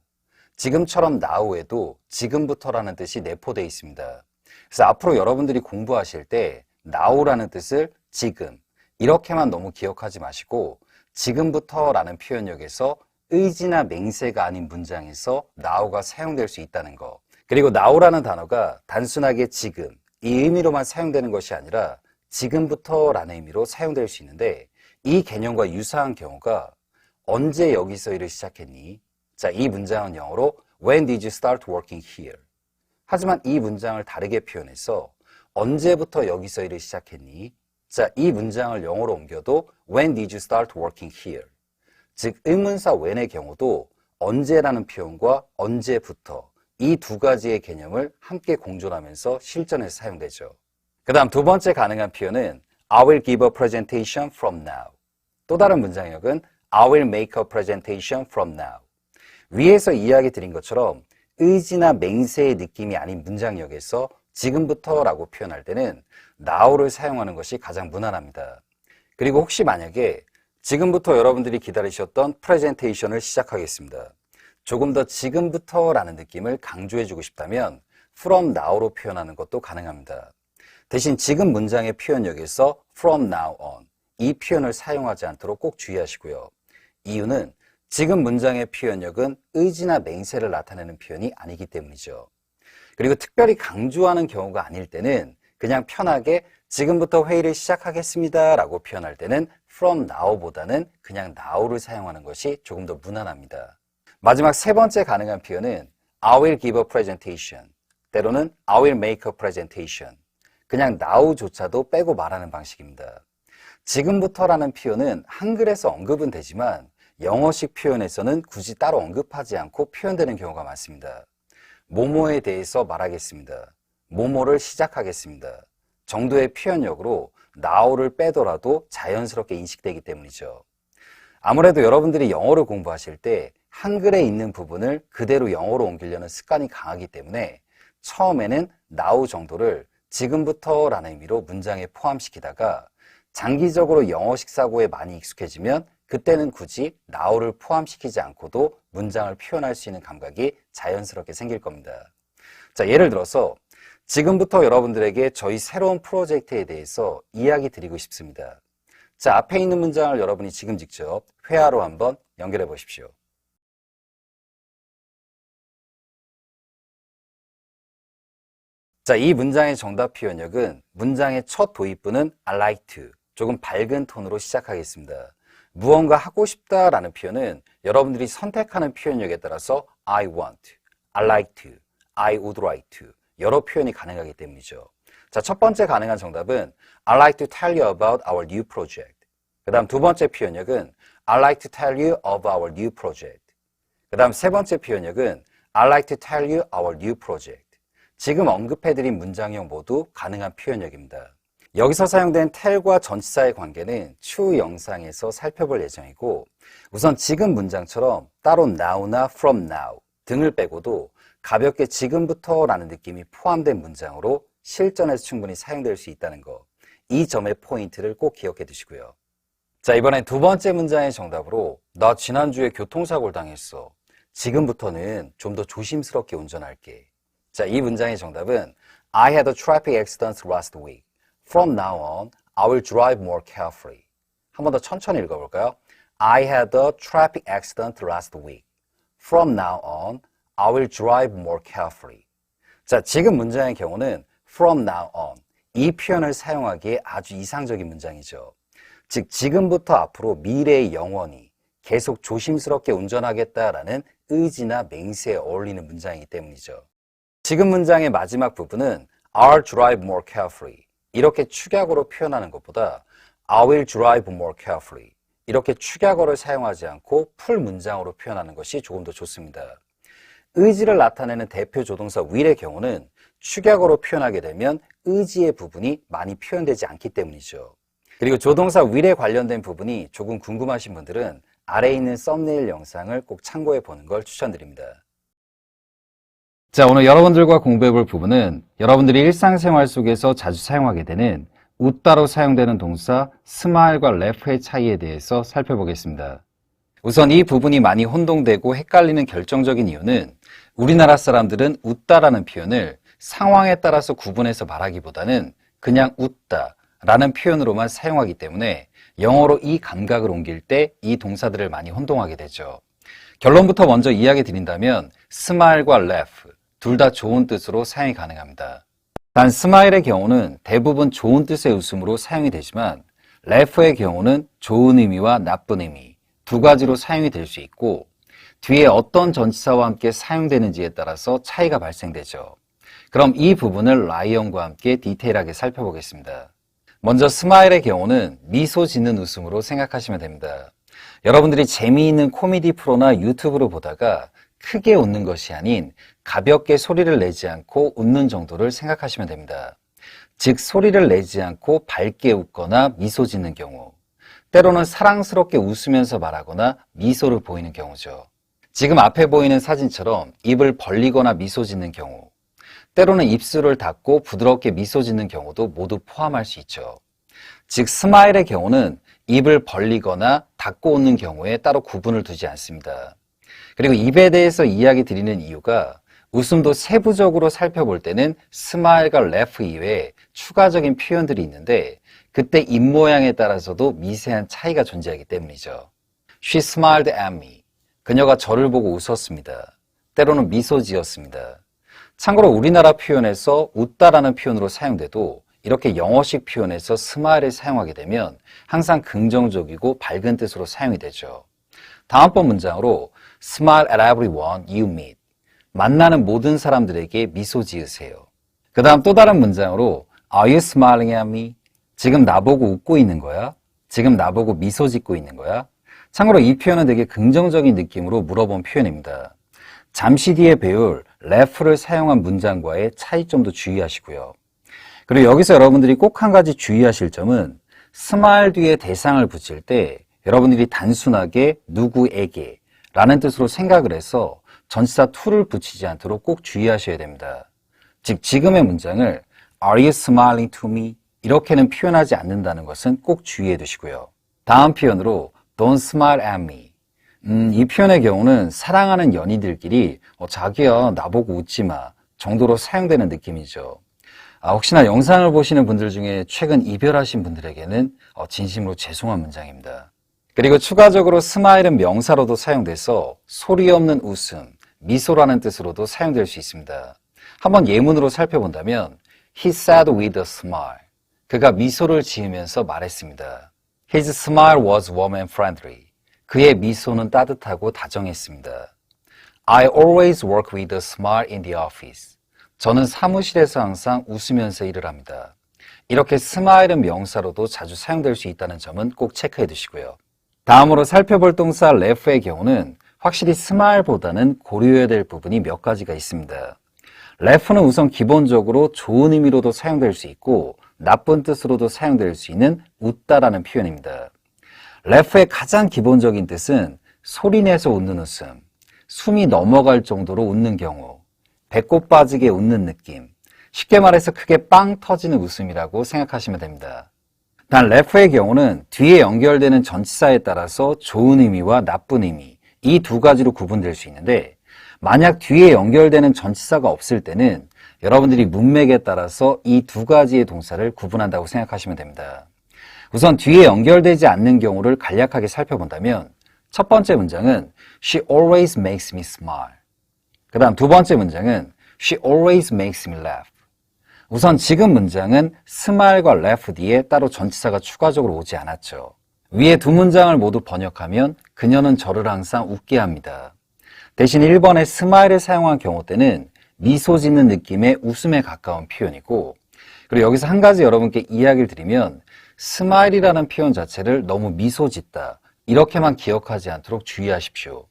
지금처럼 now에도 지금부터라는 뜻이 내포되어 있습니다. 그래서 앞으로 여러분들이 공부하실 때 now라는 뜻을 지금 이렇게만 너무 기억하지 마시고 지금부터라는 표현력에서 의지나 맹세가 아닌 문장에서 now가 사용될 수 있다는 거. 그리고 now라는 단어가 단순하게 지금 이 의미로만 사용되는 것이 아니라 지금부터라는 의미로 사용될 수 있는데 이 개념과 유사한 경우가 언제 여기서 일을 시작했니? 자, 이 문장은 영어로 When did you start working here? 하지만 이 문장을 다르게 표현해서 언제부터 여기서 일을 시작했니? 자, 이 문장을 영어로 옮겨도 When did you start working here? 즉, 의문사 when의 경우도 언제라는 표현과 언제부터 이 두 가지의 개념을 함께 공존하면서 실전에서 사용되죠. 그 다음 두 번째 가능한 표현은 I will give a presentation from now. 또 다른 문장력은 I will make a presentation from now. 위에서 이야기 드린 것처럼 의지나 맹세의 느낌이 아닌 문장력에서 지금부터라고 표현할 때는 now를 사용하는 것이 가장 무난합니다. 그리고 혹시 만약에 지금부터 여러분들이 기다리셨던 프레젠테이션을 시작하겠습니다. 조금 더 지금부터라는 느낌을 강조해주고 싶다면 from now로 표현하는 것도 가능합니다. 대신 지금 문장의 표현력에서 from now on 이 표현을 사용하지 않도록 꼭 주의하시고요. 이유는 지금 문장의 표현력은 의지나 맹세를 나타내는 표현이 아니기 때문이죠. 그리고 특별히 강조하는 경우가 아닐 때는 그냥 편하게 지금부터 회의를 시작하겠습니다 라고 표현할 때는 from now보다는 그냥 now를 사용하는 것이 조금 더 무난합니다. 마지막 세 번째 가능한 표현은 I will give a presentation. 때로는 I will make a presentation. 그냥 now조차도 빼고 말하는 방식입니다. 지금부터라는 표현은 한글에서 언급은 되지만 영어식 표현에서는 굳이 따로 언급하지 않고 표현되는 경우가 많습니다. 뭐뭐에 대해서 말하겠습니다. 뭐뭐를 시작하겠습니다. 정도의 표현력으로 now를 빼더라도 자연스럽게 인식되기 때문이죠. 아무래도 여러분들이 영어를 공부하실 때 한글에 있는 부분을 그대로 영어로 옮기려는 습관이 강하기 때문에 처음에는 now 정도를 지금부터라는 의미로 문장에 포함시키다가 장기적으로 영어식 사고에 많이 익숙해지면 그때는 굳이 now를 포함시키지 않고도 문장을 표현할 수 있는 감각이 자연스럽게 생길 겁니다. 자, 예를 들어서 지금부터 여러분들에게 저희 새로운 프로젝트에 대해서 이야기 드리고 싶습니다. 자, 앞에 있는 문장을 여러분이 지금 직접 회화로 한번 연결해 보십시오. 자, 이 문장의 정답 표현력은 문장의 첫 도입부는 I like to, 조금 밝은 톤으로 시작하겠습니다. 무언가 하고 싶다라는 표현은 여러분들이 선택하는 표현력에 따라서 I want, I like to, I would like to 여러 표현이 가능하기 때문이죠. 자, 첫 번째 가능한 정답은 I like to tell you about our new project. 그 다음 두 번째 표현력은 I like to tell you of our new project. 그 다음 세 번째 표현력은 I like to tell you our new project. 지금 언급해드린 문장형 모두 가능한 표현력입니다. 여기서 사용된 tell과 전치사의 관계는 추후 영상에서 살펴볼 예정이고 우선 지금 문장처럼 따로 now나 from now 등을 빼고도 가볍게 지금부터라는 느낌이 포함된 문장으로 실전에서 충분히 사용될 수 있다는 거, 이 점의 포인트를 꼭 기억해 두시고요. 자, 이번엔 두 번째 문장의 정답으로 나 지난주에 교통사고를 당했어. 지금부터는 좀 더 조심스럽게 운전할게. 자, 이 문장의 정답은 I had a traffic accident last week. From now on, I will drive more carefully. 한 번 더 천천히 읽어볼까요? I had a traffic accident last week. From now on, I will drive more carefully. 자, 지금 문장의 경우는 from now on 이 표현을 사용하기에 아주 이상적인 문장이죠. 즉, 지금부터 앞으로 미래의 영원히 계속 조심스럽게 운전하겠다라는 의지나 맹세에 어울리는 문장이기 때문이죠. 지금 문장의 마지막 부분은 I'll drive more carefully 이렇게 축약으로 표현하는 것보다 I will drive more carefully 이렇게 축약어를 사용하지 않고 풀 문장으로 표현하는 것이 조금 더 좋습니다. 의지를 나타내는 대표 조동사 will의 경우는 축약어로 표현하게 되면 의지의 부분이 많이 표현되지 않기 때문이죠. 그리고 조동사 will에 관련된 부분이 조금 궁금하신 분들은 아래에 있는 썸네일 영상을 꼭 참고해 보는 걸 추천드립니다. 자, 오늘 여러분들과 공부해 볼 부분은 여러분들이 일상생활 속에서 자주 사용하게 되는 웃다로 사용되는 동사 smile과 laugh의 차이에 대해서 살펴보겠습니다. 우선 이 부분이 많이 혼동되고 헷갈리는 결정적인 이유는 우리나라 사람들은 웃다라는 표현을 상황에 따라서 구분해서 말하기보다는 그냥 웃다 라는 표현으로만 사용하기 때문에 영어로 이 감각을 옮길 때 이 동사들을 많이 혼동하게 되죠. 결론부터 먼저 이야기 드린다면 smile과 laugh 둘 다 좋은 뜻으로 사용이 가능합니다. 단 smile의 경우는 대부분 좋은 뜻의 웃음으로 사용이 되지만 laugh의 경우는 좋은 의미와 나쁜 의미 두 가지로 사용이 될 수 있고 뒤에 어떤 전치사와 함께 사용되는지에 따라서 차이가 발생되죠. 그럼 이 부분을 라이언과 함께 디테일하게 살펴보겠습니다. 먼저 스마일의 경우는 미소 짓는 웃음으로 생각하시면 됩니다. 여러분들이 재미있는 코미디 프로나 유튜브를 보다가 크게 웃는 것이 아닌 가볍게 소리를 내지 않고 웃는 정도를 생각하시면 됩니다. 즉 소리를 내지 않고 밝게 웃거나 미소 짓는 경우, 때로는 사랑스럽게 웃으면서 말하거나 미소를 보이는 경우죠. 지금 앞에 보이는 사진처럼 입을 벌리거나 미소 짓는 경우, 때로는 입술을 닫고 부드럽게 미소 짓는 경우도 모두 포함할 수 있죠. 즉 스마일의 경우는 입을 벌리거나 닫고 웃는 경우에 따로 구분을 두지 않습니다. 그리고 입에 대해서 이야기 드리는 이유가 웃음도 세부적으로 살펴볼 때는 스마일과 laugh 이외에 추가적인 표현들이 있는데 그때 입모양에 따라서도 미세한 차이가 존재하기 때문이죠. She smiled at me. 그녀가 저를 보고 웃었습니다. 때로는 미소 지었습니다. 참고로 우리나라 표현에서 웃다라는 표현으로 사용돼도 이렇게 영어식 표현에서 스마일을 사용하게 되면 항상 긍정적이고 밝은 뜻으로 사용이 되죠. 다음번 문장으로 Smile at everyone you meet. 만나는 모든 사람들에게 미소 지으세요. 그 다음 또 다른 문장으로 Are you smiling at me? 지금 나보고 웃고 있는 거야? 지금 나보고 미소 짓고 있는 거야? 참고로 이 표현은 되게 긍정적인 느낌으로 물어본 표현입니다. 잠시 뒤에 배울 laugh를 사용한 문장과의 차이점도 주의하시고요. 그리고 여기서 여러분들이 꼭 한 가지 주의하실 점은 smile 뒤에 대상을 붙일 때 여러분들이 단순하게 누구에게 라는 뜻으로 생각을 해서 전치사 to를 붙이지 않도록 꼭 주의하셔야 됩니다. 즉 지금의 문장을 Are you smiling to me? 이렇게는 표현하지 않는다는 것은 꼭 주의해 두시고요. 다음 표현으로 Don't smile at me. 이 표현의 경우는 사랑하는 연인들끼리 자기야 나보고 웃지 마 정도로 사용되는 느낌이죠. 혹시나 영상을 보시는 분들 중에 최근 이별하신 분들에게는 진심으로 죄송한 문장입니다. 그리고 추가적으로 스마일은 명사로도 사용돼서 소리 없는 웃음, 미소라는 뜻으로도 사용될 수 있습니다. 한번 예문으로 살펴본다면 He said with a smile. 그가 미소를 지으면서 말했습니다. His smile was warm and friendly. 그의 미소는 따뜻하고 다정했습니다. I always work with a smile in the office. 저는 사무실에서 항상 웃으면서 일을 합니다. 이렇게 스마일은 명사로도 자주 사용될 수 있다는 점은 꼭 체크해 두시고요. 다음으로 살펴볼 동사 laugh의 경우는 확실히 스마일보다는 고려해야 될 부분이 몇 가지가 있습니다. laugh는 우선 기본적으로 좋은 의미로도 사용될 수 있고 나쁜 뜻으로도 사용될 수 있는 웃다라는 표현입니다. laugh의 가장 기본적인 뜻은 소리내서 웃는 웃음, 숨이 넘어갈 정도로 웃는 경우, 배꼽 빠지게 웃는 느낌, 쉽게 말해서 크게 빵 터지는 웃음이라고 생각하시면 됩니다. 단 laugh의 경우는 뒤에 연결되는 전치사에 따라서 좋은 의미와 나쁜 의미, 이 두 가지로 구분될 수 있는데 만약 뒤에 연결되는 전치사가 없을 때는 여러분들이 문맥에 따라서 이 두 가지의 동사를 구분한다고 생각하시면 됩니다. 우선 뒤에 연결되지 않는 경우를 간략하게 살펴본다면 첫 번째 문장은 She always makes me smile. 그 다음 두 번째 문장은 She always makes me laugh. 우선 지금 문장은 smile과 laugh 뒤에 따로 전치사가 추가적으로 오지 않았죠. 위에 두 문장을 모두 번역하면 그녀는 저를 항상 웃게 합니다. 대신 1번의 smile을 사용한 경우 때는 미소 짓는 느낌의 웃음에 가까운 표현이고 그리고 여기서 한 가지 여러분께 이야기를 드리면 스마일이라는 표현 자체를 너무 미소 짓다 이렇게만 기억하지 않도록 주의하십시오.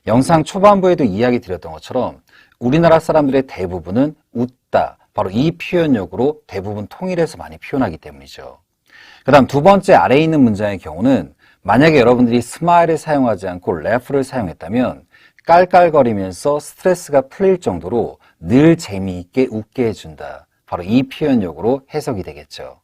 영상 초반부에도 이야기 드렸던 것처럼 우리나라 사람들의 대부분은 웃다, 바로 이 표현력으로 대부분 통일해서 많이 표현하기 때문이죠. 그 다음 두 번째 아래에 있는 문장의 경우는 만약에 여러분들이 스마일을 사용하지 않고 laugh를 사용했다면 깔깔거리면서 스트레스가 풀릴 정도로 늘 재미있게 웃게 해준다. 바로 이 표현력으로 해석이 되겠죠.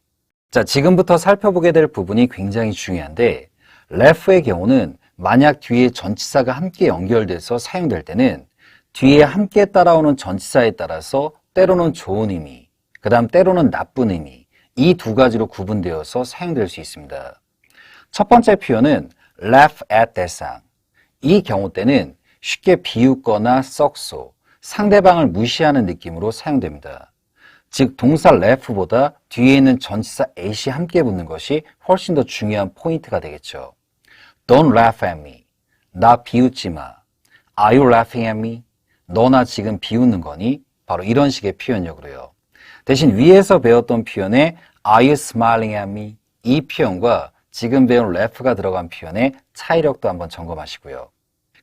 자, 지금부터 살펴보게 될 부분이 굉장히 중요한데 laugh의 경우는 만약 뒤에 전치사가 함께 연결돼서 사용될 때는 뒤에 함께 따라오는 전치사에 따라서 때로는 좋은 의미, 그 다음 때로는 나쁜 의미, 이 두 가지로 구분되어서 사용될 수 있습니다. 첫 번째 표현은 laugh at 대상. 이 경우 때는 쉽게 비웃거나 썩소, 상대방을 무시하는 느낌으로 사용됩니다. 즉 동사 laugh보다 뒤에 있는 전치사 at이 함께 붙는 것이 훨씬 더 중요한 포인트가 되겠죠. Don't laugh at me. 나 비웃지 마. Are you laughing at me? 너 나 지금 비웃는 거니? 바로 이런 식의 표현력으로요. 대신 위에서 배웠던 표현의 Are you smiling at me? 이 표현과 지금 배운 laugh가 들어간 표현의 차이력도 한번 점검하시고요.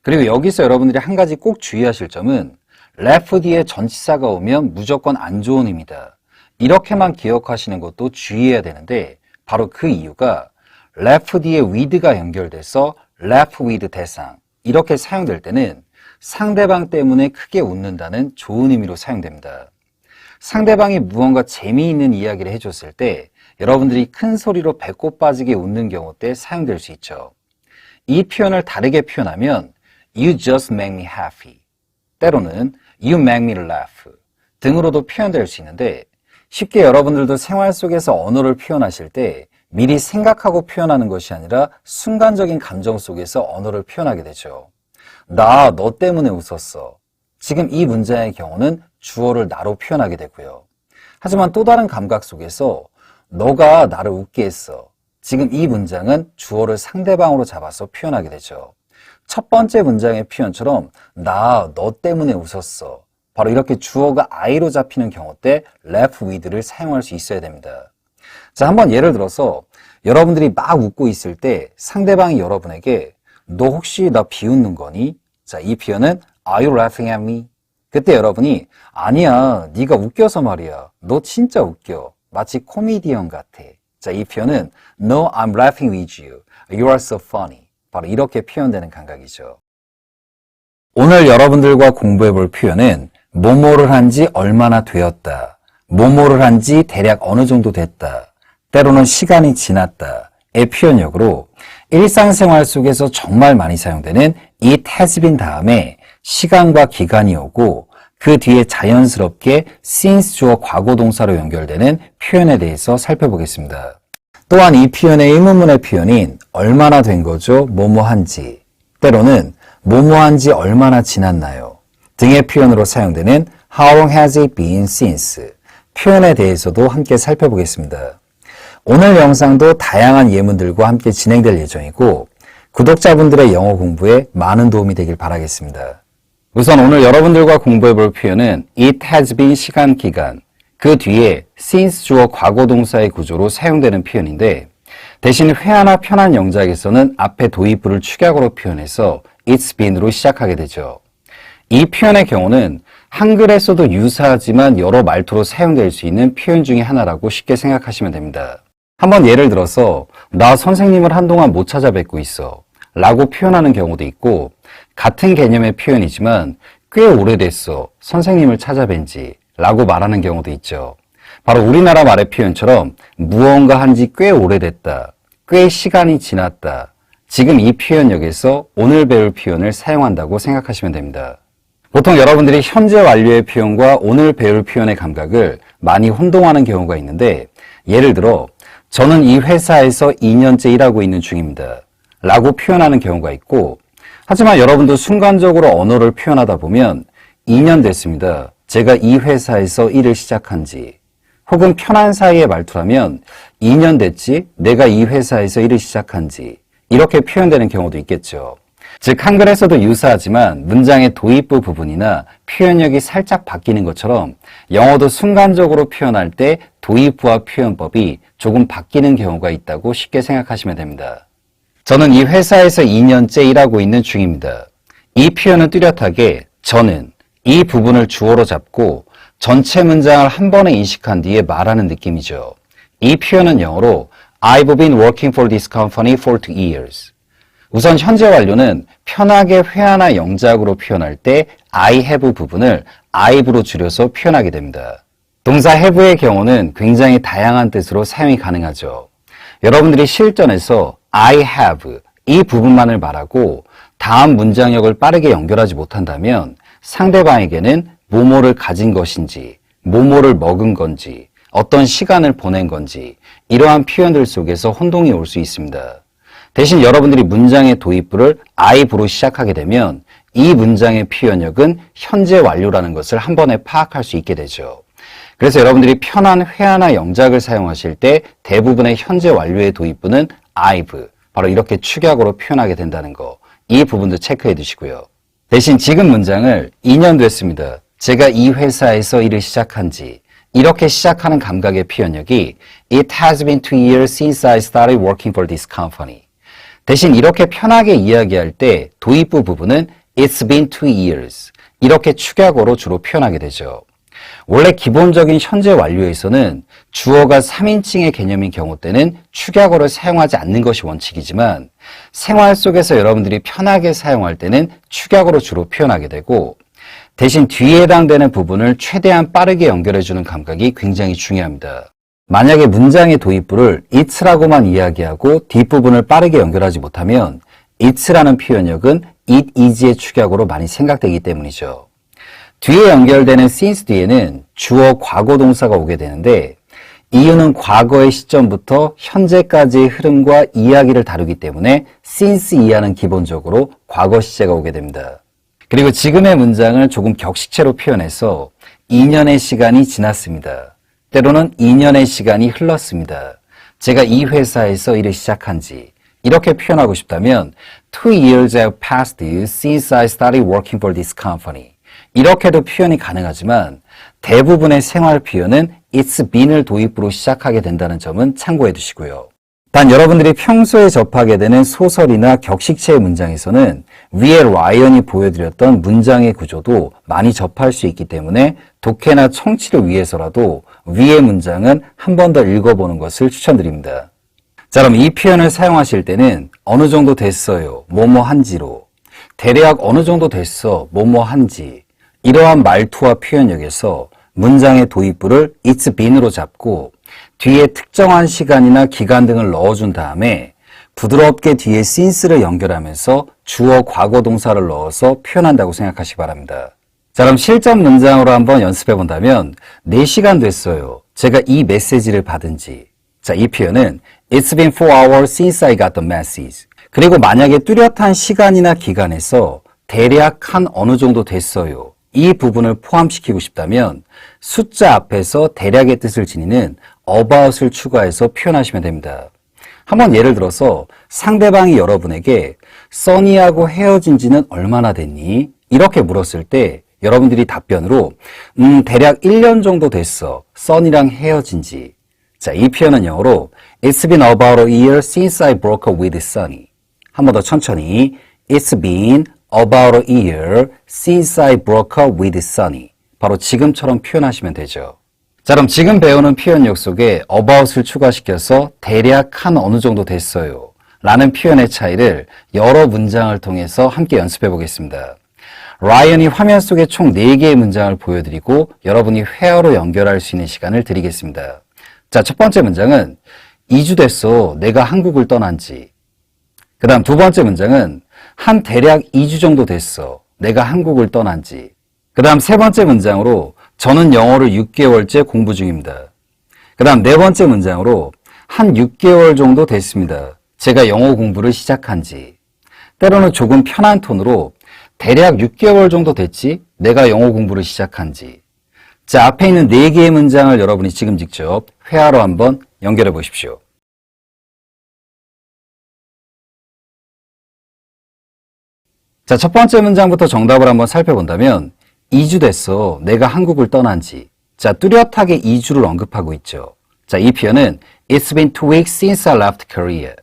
그리고 여기서 여러분들이 한 가지 꼭 주의하실 점은 laugh 뒤에 전치사가 오면 무조건 안 좋은 의미다. 이렇게만 기억하시는 것도 주의해야 되는데 바로 그 이유가 laugh 뒤에 with가 연결돼서 laugh with 대상 이렇게 사용될 때는 상대방 때문에 크게 웃는다는 좋은 의미로 사용됩니다. 상대방이 무언가 재미있는 이야기를 해줬을 때 여러분들이 큰 소리로 배꼽 빠지게 웃는 경우 때 사용될 수 있죠. 이 표현을 다르게 표현하면 You just make me happy. 때로는 You make me laugh 등으로도 표현될 수 있는데 쉽게 여러분들도 생활 속에서 언어를 표현하실 때 미리 생각하고 표현하는 것이 아니라 순간적인 감정 속에서 언어를 표현하게 되죠. 나 너 때문에 웃었어. 지금 이 문장의 경우는 주어를 나로 표현하게 되고요. 하지만 또 다른 감각 속에서 너가 나를 웃게 했어. 지금 이 문장은 주어를 상대방으로 잡아서 표현하게 되죠. 첫 번째 문장의 표현처럼 나 너 때문에 웃었어. 바로 이렇게 주어가 I로 잡히는 경우 때 laugh with를 사용할 수 있어야 됩니다. 자, 한번 예를 들어서 여러분들이 막 웃고 있을 때 상대방이 여러분에게 너 혹시 나 비웃는 거니? 자, 이 표현은 Are you laughing at me? 그때 여러분이 아니야, 네가 웃겨서 말이야. 너 진짜 웃겨. 마치 코미디언 같아. 자, 이 표현은 No, I'm laughing with you. You are so funny. 바로 이렇게 표현되는 감각이죠. 오늘 여러분들과 공부해 볼 표현은 뭐뭐를 한 지 얼마나 되었다. 뭐뭐를 한 지 대략 어느 정도 됐다. 때로는 시간이 지났다의 표현력으로 일상생활 속에서 정말 많이 사용되는 it has been 다음에 시간과 기간이 오고 그 뒤에 자연스럽게 since 주어 과거 동사로 연결되는 표현에 대해서 살펴보겠습니다. 또한 이 표현의 의문문의 표현인 얼마나 된 거죠? 뭐뭐 한지 때로는 뭐뭐 한지 얼마나 지났나요? 등의 표현으로 사용되는 How long has it been since? 표현에 대해서도 함께 살펴보겠습니다. 오늘 영상도 다양한 예문들과 함께 진행될 예정이고 구독자분들의 영어 공부에 많은 도움이 되길 바라겠습니다. 우선 오늘 여러분들과 공부해 볼 표현은 It has been 시간, 기간, 그 뒤에 since 주어 과거 동사의 구조로 사용되는 표현인데 대신 회화나 편한 영작에서는 앞에 도입부를 축약으로 표현해서 It's been으로 시작하게 되죠. 이 표현의 경우는 한글에서도 유사하지만 여러 말투로 사용될 수 있는 표현 중에 하나라고 쉽게 생각하시면 됩니다. 한번 예를 들어서 나 선생님을 한동안 못 찾아뵙고 있어 라고 표현하는 경우도 있고 같은 개념의 표현이지만 꽤 오래됐어 선생님을 찾아뵌 지 라고 말하는 경우도 있죠. 바로 우리나라 말의 표현처럼 무언가 한지 꽤 오래됐다, 꽤 시간이 지났다. 지금 이 표현력에서 오늘 배울 표현을 사용한다고 생각하시면 됩니다. 보통 여러분들이 현재 완료의 표현과 오늘 배울 표현의 감각을 많이 혼동하는 경우가 있는데 예를 들어 저는 이 회사에서 2년째 일하고 있는 중입니다 라고 표현하는 경우가 있고 하지만 여러분도 순간적으로 언어를 표현하다 보면 2년 됐습니다. 제가 이 회사에서 일을 시작한 지 혹은 편한 사이의 말투라면 2년 됐지 내가 이 회사에서 일을 시작한 지 이렇게 표현되는 경우도 있겠죠. 즉 한글에서도 유사하지만 문장의 도입부 부분이나 표현력이 살짝 바뀌는 것처럼 영어도 순간적으로 표현할 때 도입부와 표현법이 조금 바뀌는 경우가 있다고 쉽게 생각하시면 됩니다. 저는 이 회사에서 2년째 일하고 있는 중입니다. 이 표현은 뚜렷하게 저는 이 부분을 주어로 잡고 전체 문장을 한 번에 인식한 뒤에 말하는 느낌이죠. 이 표현은 영어로 I've been working for this company for 2 years. 우선 현재 완료는 편하게 회화나 영작으로 표현할 때 I have 부분을 I've로 줄여서 표현하게 됩니다. 동사 have의 경우는 굉장히 다양한 뜻으로 사용이 가능하죠. 여러분들이 실전에서 I have 이 부분만을 말하고 다음 문장역을 빠르게 연결하지 못한다면 상대방에게는 뭐뭐를 가진 것인지, 뭐뭐를 먹은 건지, 어떤 시간을 보낸 건지 이러한 표현들 속에서 혼동이 올 수 있습니다. 대신 여러분들이 문장의 도입부를 I've로 시작하게 되면 이 문장의 표현력은 현재 완료라는 것을 한 번에 파악할 수 있게 되죠. 그래서 여러분들이 편한 회화나 영작을 사용하실 때 대부분의 현재 완료의 도입부는 I've, 바로 이렇게 축약으로 표현하게 된다는 거, 이 부분도 체크해 두시고요. 대신 지금 문장을 2년 됐습니다. 제가 이 회사에서 일을 시작한 지, 이렇게 시작하는 감각의 표현력이 It has been 2 years since I started working for this company. 대신 이렇게 편하게 이야기할 때 도입부 부분은 It's been 2 years. 이렇게 축약어로 주로 표현하게 되죠. 원래 기본적인 현재 완료에서는 주어가 3인칭의 개념인 경우 때는 축약어를 사용하지 않는 것이 원칙이지만 생활 속에서 여러분들이 편하게 사용할 때는 축약어로 주로 표현하게 되고 대신 뒤에 해당되는 부분을 최대한 빠르게 연결해주는 감각이 굉장히 중요합니다. 만약에 문장의 도입부를 it라고만 이야기하고 뒷부분을 빠르게 연결하지 못하면 it라는 표현력은 it is의 축약어로 많이 생각되기 때문이죠. 뒤에 연결되는 since 뒤에는 주어 과거 동사가 오게 되는데 이유는 과거의 시점부터 현재까지의 흐름과 이야기를 다루기 때문에 since 이하는 기본적으로 과거 시제가 오게 됩니다. 그리고 지금의 문장을 조금 격식체로 표현해서 2년의 시간이 지났습니다. 때로는 2년의 시간이 흘렀습니다. 제가 이 회사에서 일을 시작한 지 이렇게 표현하고 싶다면 2 years have passed since I started working for this company. 이렇게도 표현이 가능하지만 대부분의 생활 표현은 it's been을 도입부로 시작하게 된다는 점은 참고해 두시고요. 단 여러분들이 평소에 접하게 되는 소설이나 격식체의 문장에서는 위에 라이언이 보여드렸던 문장의 구조도 많이 접할 수 있기 때문에 독해나 청취를 위해서라도 위의 문장은 한 번 더 읽어보는 것을 추천드립니다. 자, 그럼 이 표현을 사용하실 때는 어느 정도 됐어요, 뭐뭐 한지로, 대략 어느 정도 됐어, 뭐뭐 한지, 이러한 말투와 표현력에서 문장의 도입부를 it's been으로 잡고 뒤에 특정한 시간이나 기간 등을 넣어준 다음에 부드럽게 뒤에 since를 연결하면서 주어 과거 동사를 넣어서 표현한다고 생각하시기 바랍니다. 자, 그럼 실전 문장으로 한번 연습해 본다면 4시간 됐어요. 제가 이 메시지를 받은 지. 자, 이 표현은 It's been 4 hours since I got the message. 그리고 만약에 뚜렷한 시간이나 기간에서 대략 한 어느 정도 됐어요. 이 부분을 포함시키고 싶다면 숫자 앞에서 대략의 뜻을 지니는 about을 추가해서 표현하시면 됩니다. 한번 예를 들어서 상대방이 여러분에게 써니하고 헤어진 지는 얼마나 됐니? 이렇게 물었을 때 여러분들이 답변으로 대략 1년 정도 됐어. 써니랑 헤어진 지. 자, 이 표현은 영어로 It's been about a year since I broke up with Sunny. 한 번 더 천천히 It's been about a year since I broke up with Sunny. 바로 지금처럼 표현하시면 되죠. 자, 그럼 지금 배우는 표현력 속에 about을 추가시켜서 대략 한 어느 정도 됐어요 라는 표현의 차이를 여러 문장을 통해서 함께 연습해 보겠습니다. 라이언이 화면 속에 총 4개의 문장을 보여드리고 여러분이 회화로 연결할 수 있는 시간을 드리겠습니다. 자, 첫 번째 문장은 2주 됐어, 내가 한국을 떠난 지. 그 다음 두 번째 문장은 한 대략 2주 정도 됐어, 내가 한국을 떠난 지. 그 다음 세 번째 문장으로 저는 영어를 6개월째 공부 중입니다. 그 다음 네 번째 문장으로 한 6개월 정도 됐습니다. 제가 영어 공부를 시작한 지. 때로는 조금 편한 톤으로 대략 6개월 정도 됐지? 내가 영어 공부를 시작한 지. 자, 앞에 있는 4개의 문장을 여러분이 지금 직접 회화로 한번 연결해 보십시오. 자, 첫 번째 문장부터 정답을 한번 살펴본다면 2주 됐어, 내가 한국을 떠난 지. 자, 뚜렷하게 2주를 언급하고 있죠. 자, 이 표현은 It's been 2 weeks since I left Korea.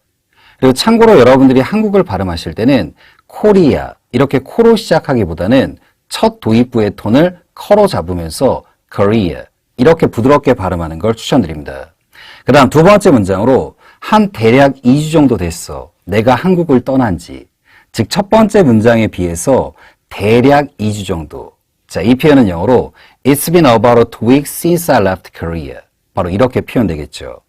그리고 참고로 여러분들이 한국을 발음하실 때는 코리아 이렇게 코로 시작하기보다는 첫 도입부의 톤을 커로 잡으면서 Korea 이렇게 부드럽게 발음하는 걸 추천드립니다. 그 다음 두 번째 문장으로 한 대략 2주 정도 됐어. 내가 한국을 떠난 지. 즉 첫 번째 문장에 비해서 대략 2주 정도. 자, 이 표현은 영어로 It's been about 2 weeks since I left Korea. 바로 이렇게 표현되겠죠.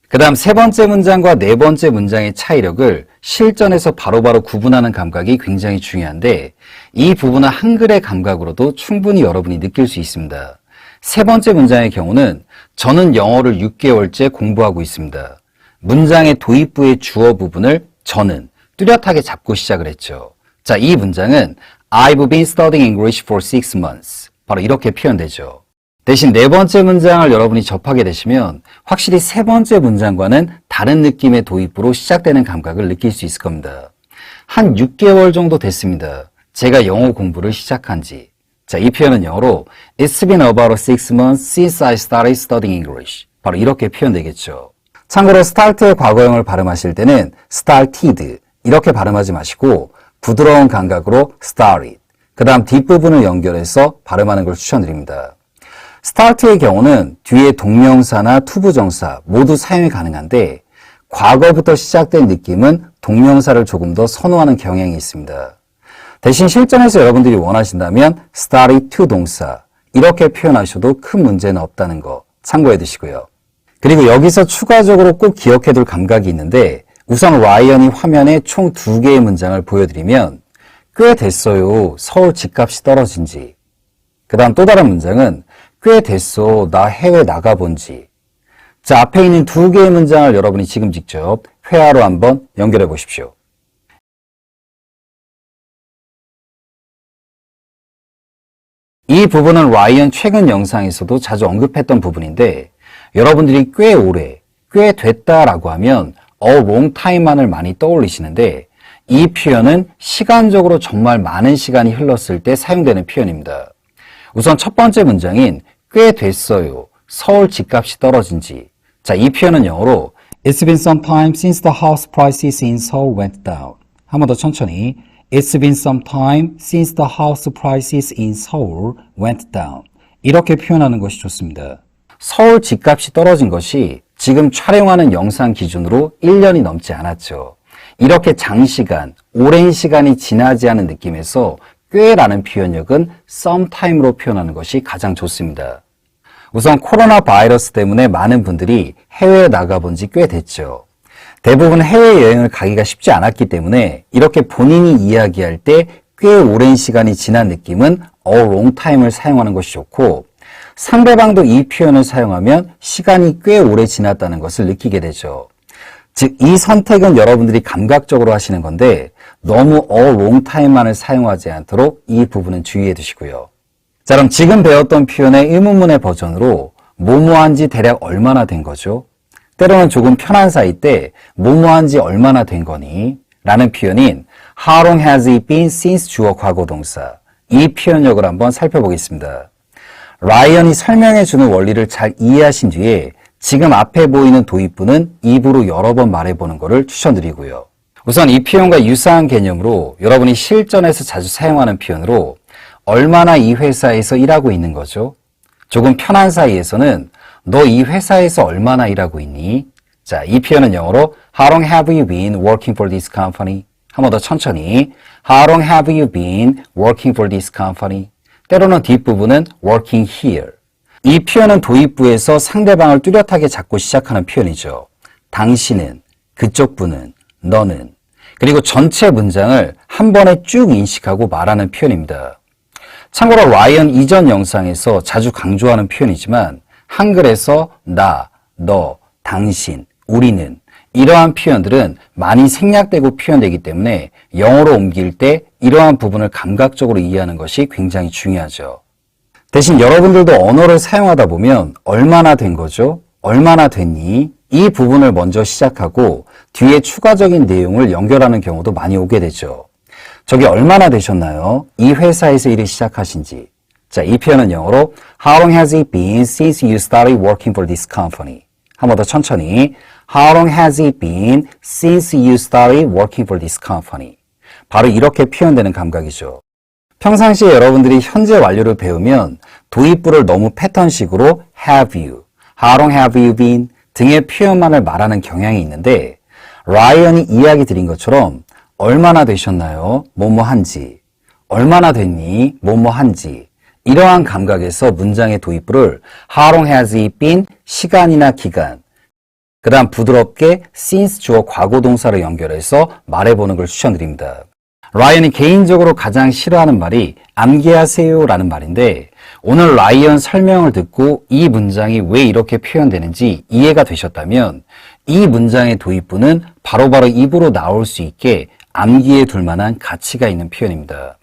그 다음 세 번째 문장과 네 번째 문장의 차이력을 실전에서 바로바로 구분하는 감각이 굉장히 중요한데 이 부분은 한글의 감각으로도 충분히 여러분이 느낄 수 있습니다. 세 번째 문장의 경우는 저는 영어를 6개월째 공부하고 있습니다. 문장의 도입부의 주어 부분을 저는 뚜렷하게 잡고 시작을 했죠. 자, 이 문장은 I've been studying English for 6 months. 바로 이렇게 표현되죠. 대신 네 번째 문장을 여러분이 접하게 되시면 확실히 세 번째 문장과는 다른 느낌의 도입부로 시작되는 감각을 느낄 수 있을 겁니다. 한 6개월 정도 됐습니다. 제가 영어 공부를 시작한 지. 자, 이 표현은 영어로 It's been about 6 months since I started studying English. 바로 이렇게 표현되겠죠. 참고로 start의 과거형을 발음하실 때는 started 이렇게 발음하지 마시고 부드러운 감각으로 started 그 다음 뒷부분을 연결해서 발음하는 걸 추천드립니다. start의 경우는 뒤에 동명사나 투부정사 모두 사용이 가능한데 과거부터 시작된 느낌은 동명사를 조금 더 선호하는 경향이 있습니다. 대신 실전에서 여러분들이 원하신다면 started to 동사 이렇게 표현하셔도 큰 문제는 없다는 거 참고해 두시고요. 그리고 여기서 추가적으로 꼭 기억해 둘 감각이 있는데 우선 라이언이 화면에 총 2개의 문장을 보여드리면 꽤 됐어요. 서울 집값이 떨어진 지. 그 다음 또 다른 문장은 꽤 됐어. 나 해외 나가본 지. 자, 앞에 있는 2개의 문장을 여러분이 지금 직접 회화로 한번 연결해 보십시오. 이 부분은 라이언 최근 영상에서도 자주 언급했던 부분인데 여러분들이 꽤 오래, 꽤 됐다라고 하면 a long time만을 많이 떠올리시는데 이 표현은 시간적으로 정말 많은 시간이 흘렀을 때 사용되는 표현입니다. 우선 첫 번째 문장인 꽤 됐어요. 서울 집값이 떨어진 지. 자, 이 표현은 영어로 It's been some time since the house prices in Seoul went down. 한 번 더 천천히 It's been some time since the house prices in Seoul went down. 이렇게 표현하는 것이 좋습니다. 서울 집값이 떨어진 것이 지금 촬영하는 영상 기준으로 1년이 넘지 않았죠. 이렇게 장시간, 오랜 시간이 지나지 않은 느낌에서 꽤라는 표현력은 sometime로 표현하는 것이 가장 좋습니다. 우선 코로나 바이러스 때문에 많은 분들이 해외에 나가본 지 꽤 됐죠. 대부분 해외여행을 가기가 쉽지 않았기 때문에 이렇게 본인이 이야기할 때 꽤 오랜 시간이 지난 느낌은 a long time을 사용하는 것이 좋고 상대방도 이 표현을 사용하면 시간이 꽤 오래 지났다는 것을 느끼게 되죠. 즉, 이 선택은 여러분들이 감각적으로 하시는 건데 너무 a long time만을 사용하지 않도록 이 부분은 주의해 두시고요. 자, 그럼 지금 배웠던 표현의 의문문의 버전으로 뭐뭐한 지 대략 얼마나 된 거죠? 때로는 조금 편한 사이 때 뭐뭐한 지 얼마나 된 거니? 라는 표현인 How long has it been since 주어 과거동사 이 표현력을 한번 살펴보겠습니다. 라이언이 설명해주는 원리를 잘 이해하신 뒤에 지금 앞에 보이는 도입부는 입으로 여러 번 말해보는 것을 추천드리고요. 우선 이 표현과 유사한 개념으로 여러분이 실전에서 자주 사용하는 표현으로 얼마나 이 회사에서 일하고 있는 거죠? 조금 편한 사이에서는 너 이 회사에서 얼마나 일하고 있니? 자, 이 표현은 영어로 How long have you been working for this company? 한 번 더 천천히 How long have you been working for this company? 때로는 뒷부분은 working here. 이 표현은 도입부에서 상대방을 뚜렷하게 잡고 시작하는 표현이죠. 당신은, 그쪽 분은, 너는. 그리고 전체 문장을 한 번에 쭉 인식하고 말하는 표현입니다. 참고로 라이언 이전 영상에서 자주 강조하는 표현이지만 한글에서 나, 너, 당신, 우리는 이러한 표현들은 많이 생략되고 표현되기 때문에 영어로 옮길 때 이러한 부분을 감각적으로 이해하는 것이 굉장히 중요하죠. 대신 여러분들도 언어를 사용하다 보면 얼마나 된 거죠? 얼마나 됐니? 이 부분을 먼저 시작하고 뒤에 추가적인 내용을 연결하는 경우도 많이 오게 되죠. 저게 얼마나 되셨나요? 이 회사에서 일을 시작하신 지. 자, 이 표현은 영어로 How long has it been since you started working for this company? 한 번 더 천천히. How long has it been since you started working for this company? 바로 이렇게 표현되는 감각이죠. 평상시에 여러분들이 현재 완료를 배우면 도입부를 너무 패턴식으로 have you, how long have you been 등의 표현만을 말하는 경향이 있는데 라이언이 이야기 드린 것처럼 얼마나 되셨나요? 뭐뭐 한지. 얼마나 됐니? 뭐뭐 한지. 이러한 감각에서 문장의 도입부를 How long has it been? 시간이나 기간. 그 다음 부드럽게 since 주어 과거 동사로 연결해서 말해보는 걸 추천드립니다. 라이언이 개인적으로 가장 싫어하는 말이 암기하세요 라는 말인데 오늘 라이언 설명을 듣고 이 문장이 왜 이렇게 표현되는지 이해가 되셨다면 이 문장의 도입부는 바로바로 입으로 나올 수 있게 암기해 둘 만한 가치가 있는 표현입니다.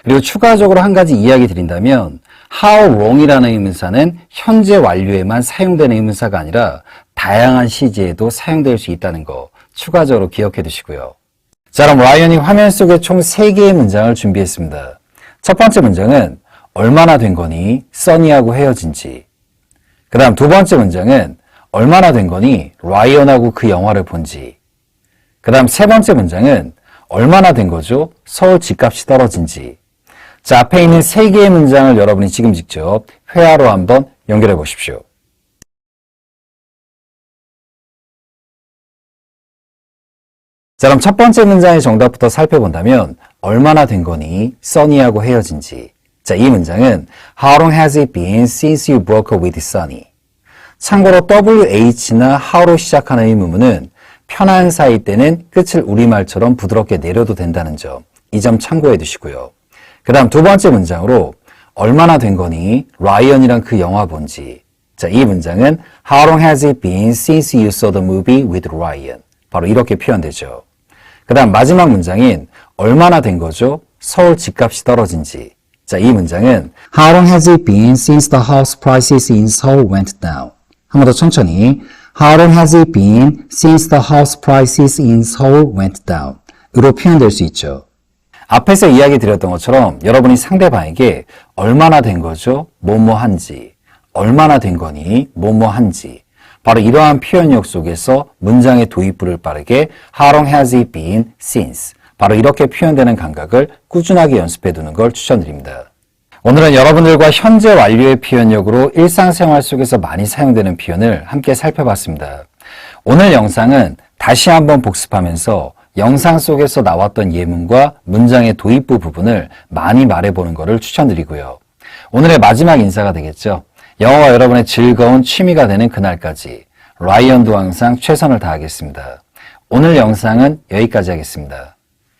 그리고 추가적으로 한 가지 이야기 드린다면 how long이라는 의문사는 현재 완료에만 사용되는 의문사가 아니라 다양한 시제에도 사용될 수 있다는 거 추가적으로 기억해 두시고요. 자, 그럼 라이언이 화면 속에 총 3개의 문장을 준비했습니다. 첫 번째 문장은 얼마나 된 거니? 써니하고 헤어진 지. 그 다음 두 번째 문장은 얼마나 된 거니? 라이언하고 그 영화를 본 지. 그 다음 세 번째 문장은 얼마나 된 거죠? 서울 집값이 떨어진 지. 자, 앞에 있는 3개의 문장을 여러분이 지금 직접 회화로 한번 연결해 보십시오. 자, 그럼 첫 번째 문장의 정답부터 살펴본다면 얼마나 된 거니? 써니하고 헤어진 지. 자, 이 문장은 How long has it been since you broke up with Sunny? 참고로 WH나 how로 시작하는 의문문은 편한 사이 때는 끝을 우리말처럼 부드럽게 내려도 된다는 점, 이 점 참고해 두시고요. 그 다음 두 번째 문장으로 얼마나 된 거니? 라이언이랑 그 영화 본지. 자, 이 문장은 How long has it been since you saw the movie with Ryan? 바로 이렇게 표현되죠. 그 다음 마지막 문장인 얼마나 된 거죠? 서울 집값이 떨어진 지. 자, 이 문장은 How long has it been since the house prices in Seoul went down? 한 번 더 천천히. How long has it been since the house prices in Seoul went down? 으로 표현될 수 있죠. 앞에서 이야기 드렸던 것처럼 여러분이 상대방에게 얼마나 된 거죠? 뭐뭐 한지. 얼마나 된 거니? 뭐뭐 한지. 바로 이러한 표현력 속에서 문장의 도입부를 빠르게 How long has it been since? 바로 이렇게 표현되는 감각을 꾸준하게 연습해 두는 걸 추천드립니다. 오늘은 여러분들과 현재 완료의 표현력으로 일상생활 속에서 많이 사용되는 표현을 함께 살펴봤습니다. 오늘 영상은 다시 한번 복습하면서 영상 속에서 나왔던 예문과 문장의 도입부 부분을 많이 말해보는 것을 추천드리고요. 오늘의 마지막 인사가 되겠죠. 영어가 여러분의 즐거운 취미가 되는 그날까지 라이언도 항상 최선을 다하겠습니다. 오늘 영상은 여기까지 하겠습니다.